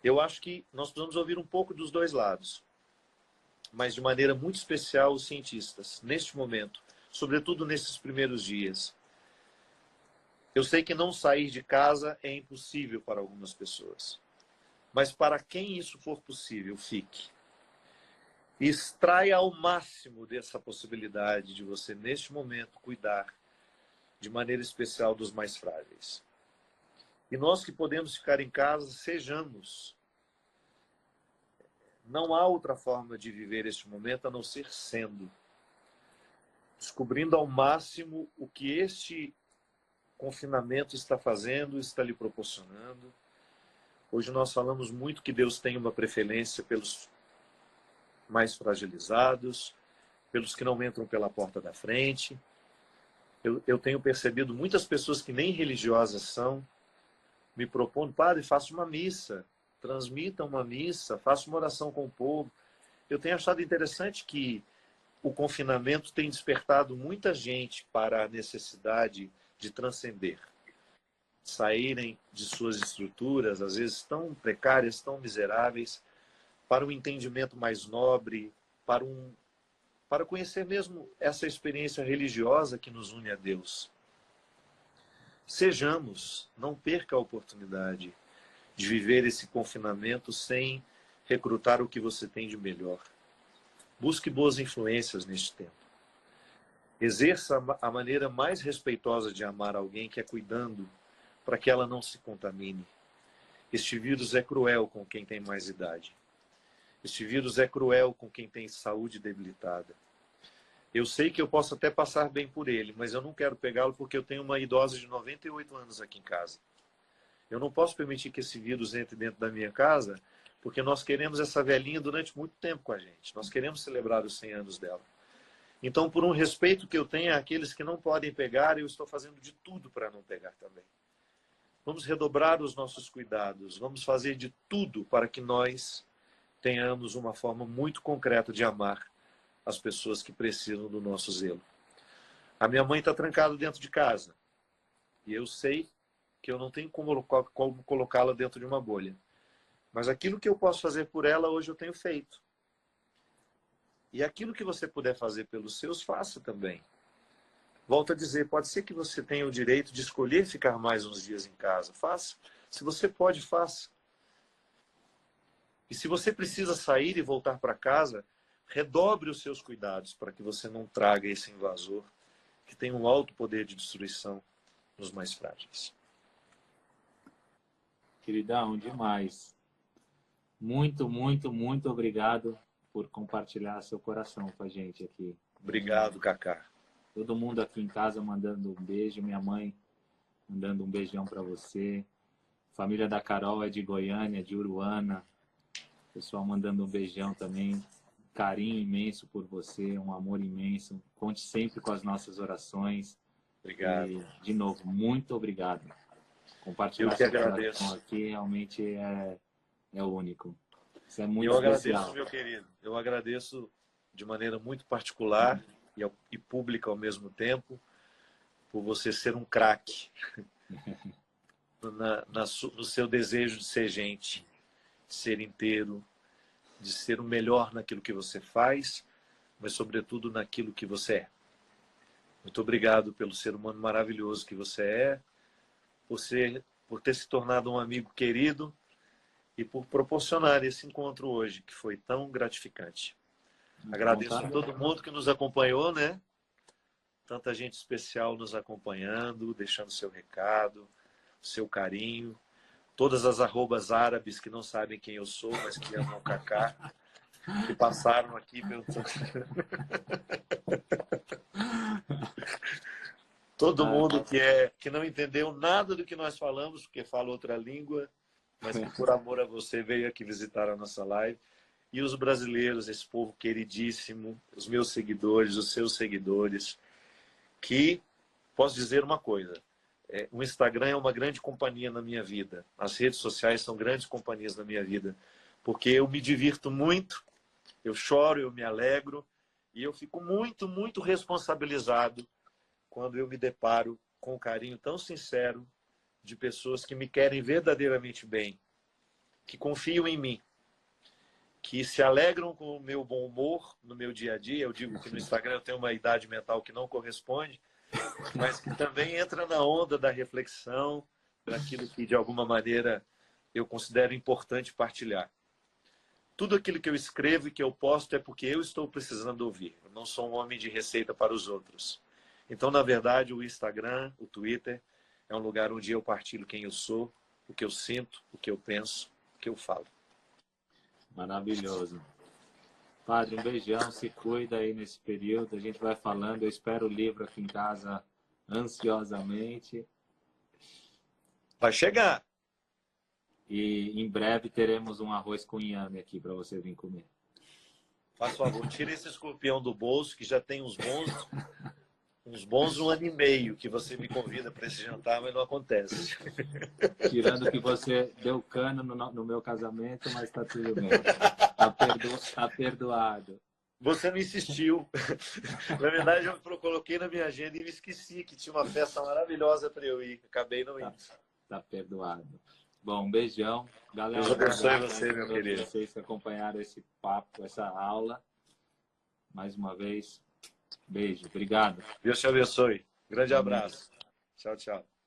S1: Eu acho que nós precisamos ouvir um pouco dos dois lados, mas de maneira muito especial os cientistas, neste momento, sobretudo nesses primeiros dias. Eu sei que não sair de casa é impossível para algumas pessoas, mas para quem isso for possível, fique. Extraia ao máximo dessa possibilidade de você, neste momento, cuidar de maneira especial dos mais frágeis. E nós que podemos ficar em casa, sejamos. Não há outra forma de viver este momento a não ser sendo. Descobrindo ao máximo o que este confinamento está fazendo, está lhe proporcionando. Hoje nós falamos muito que Deus tem uma preferência pelos mais fragilizados, pelos que não entram pela porta da frente. Eu tenho percebido muitas pessoas que nem religiosas são, me propondo, padre, faça uma missa, transmita uma missa, faça uma oração com o povo. Eu tenho achado interessante que o confinamento tem despertado muita gente para a necessidade de transcender, saírem de suas estruturas, às vezes tão precárias, tão miseráveis, para um entendimento mais nobre, para conhecer mesmo essa experiência religiosa que nos une a Deus. Sejamos, não perca a oportunidade de viver esse confinamento sem recrutar o que você tem de melhor. Busque boas influências neste tempo. Exerça a maneira mais respeitosa de amar alguém, que é cuidando para que ela não se contamine. Este vírus é cruel com quem tem mais idade. Este vírus é cruel com quem tem saúde debilitada. Eu sei que eu posso até passar bem por ele, mas eu não quero pegá-lo porque eu tenho uma idosa de 98 anos aqui em casa. Eu não posso permitir que esse vírus entre dentro da minha casa, porque nós queremos essa velhinha durante muito tempo com a gente. Nós queremos celebrar os 100 anos dela. Então, por um respeito que eu tenho àqueles que não podem pegar, eu estou fazendo de tudo para não pegar também. Vamos redobrar os nossos cuidados, vamos fazer de tudo para que nós tenhamos uma forma muito concreta de amar as pessoas que precisam do nosso zelo. A minha mãe está trancada dentro de casa. E eu sei que eu não tenho como colocá-la dentro de uma bolha. Mas aquilo que eu posso fazer por ela, hoje eu tenho feito. E aquilo que você puder fazer pelos seus, faça também. Volto a dizer, pode ser que você tenha o direito de escolher ficar mais uns dias em casa. Faça. Se você pode, faça. E se você precisa sair e voltar para casa, redobre os seus cuidados para que você não traga esse invasor que tem um alto poder de destruição nos mais frágeis.
S2: Queridão, demais. Muito, muito, muito obrigado por compartilhar seu coração com a gente aqui.
S1: Obrigado, Cacá.
S2: Todo mundo aqui em casa mandando um beijo. Minha mãe mandando um beijão para você. Família da Carol é de Goiânia, de Uruana. Pessoal mandando um beijão também. Carinho imenso por você, um amor imenso. Conte sempre com as nossas orações.
S1: Obrigado.
S2: E, de novo, muito obrigado. Compartilhar
S1: Eu que agradeço.
S2: aqui realmente é único. Isso é muito
S1: especial.
S2: agradeço,
S1: meu querido. Eu agradeço de maneira muito particular e pública ao mesmo tempo por você ser um craque no seu desejo de ser gente, de ser inteiro, de ser o melhor naquilo que você faz, mas sobretudo naquilo que você é. Muito obrigado pelo ser humano maravilhoso que você é, por ter se tornado um amigo querido e por proporcionar esse encontro hoje, que foi tão gratificante. Agradeço a todo mundo que nos acompanhou, né? Tanta gente especial nos acompanhando, deixando seu recado, seu carinho. Todas as arrobas árabes que não sabem quem eu sou, mas que amam o Cacá, que passaram aqui pelo... Todo mundo que não entendeu nada do que nós falamos, porque fala outra língua, mas que por amor a você veio aqui visitar a nossa live. E os brasileiros, esse povo queridíssimo, os meus seguidores, os seus seguidores, que, posso dizer uma coisa, o Instagram é uma grande companhia na minha vida. As redes sociais são grandes companhias na minha vida, porque eu me divirto muito, eu choro, eu me alegro, e eu fico muito, muito responsabilizado quando eu me deparo com um carinho tão sincero de pessoas que me querem verdadeiramente bem
S3: que confiam em mim, que se alegram com o meu bom humor no meu dia a dia. Eu digo que no Instagram eu tenho uma idade mental que não corresponde, mas que também entra na onda da reflexão, daquilo que, de alguma maneira, eu considero importante partilhar. Tudo aquilo que eu escrevo e que eu posto é porque eu estou precisando ouvir. Eu não sou um homem de receita para os outros. Então, na verdade, o Instagram, o Twitter, é um lugar onde eu partilho quem eu sou, o que eu sinto, o que eu penso, o que eu falo.
S2: Maravilhoso. Padre, um beijão, se cuida aí nesse período. A gente vai falando, eu espero o livro aqui em casa ansiosamente.
S3: Vai chegar.
S2: E em breve teremos um arroz com inhame aqui para você vir comer.
S3: Faz favor, tira esse escorpião do bolso, que já tem uns bons 1 ano e meio que você me convida para esse jantar, mas não acontece.
S2: Tirando que você deu cano no meu casamento, mas está tudo bem. Tá perdoado.
S3: Você não insistiu. Na verdade, eu coloquei na minha agenda e me esqueci que tinha uma festa maravilhosa para eu ir. Acabei não indo.
S2: Tá perdoado. Bom, um beijão. Galera,
S3: Deus abençoe você, meu querido.
S2: Vocês que acompanharam esse papo, essa aula. Mais uma vez, beijo. Obrigado.
S3: Deus te abençoe. Grande abraço. Tchau, tchau.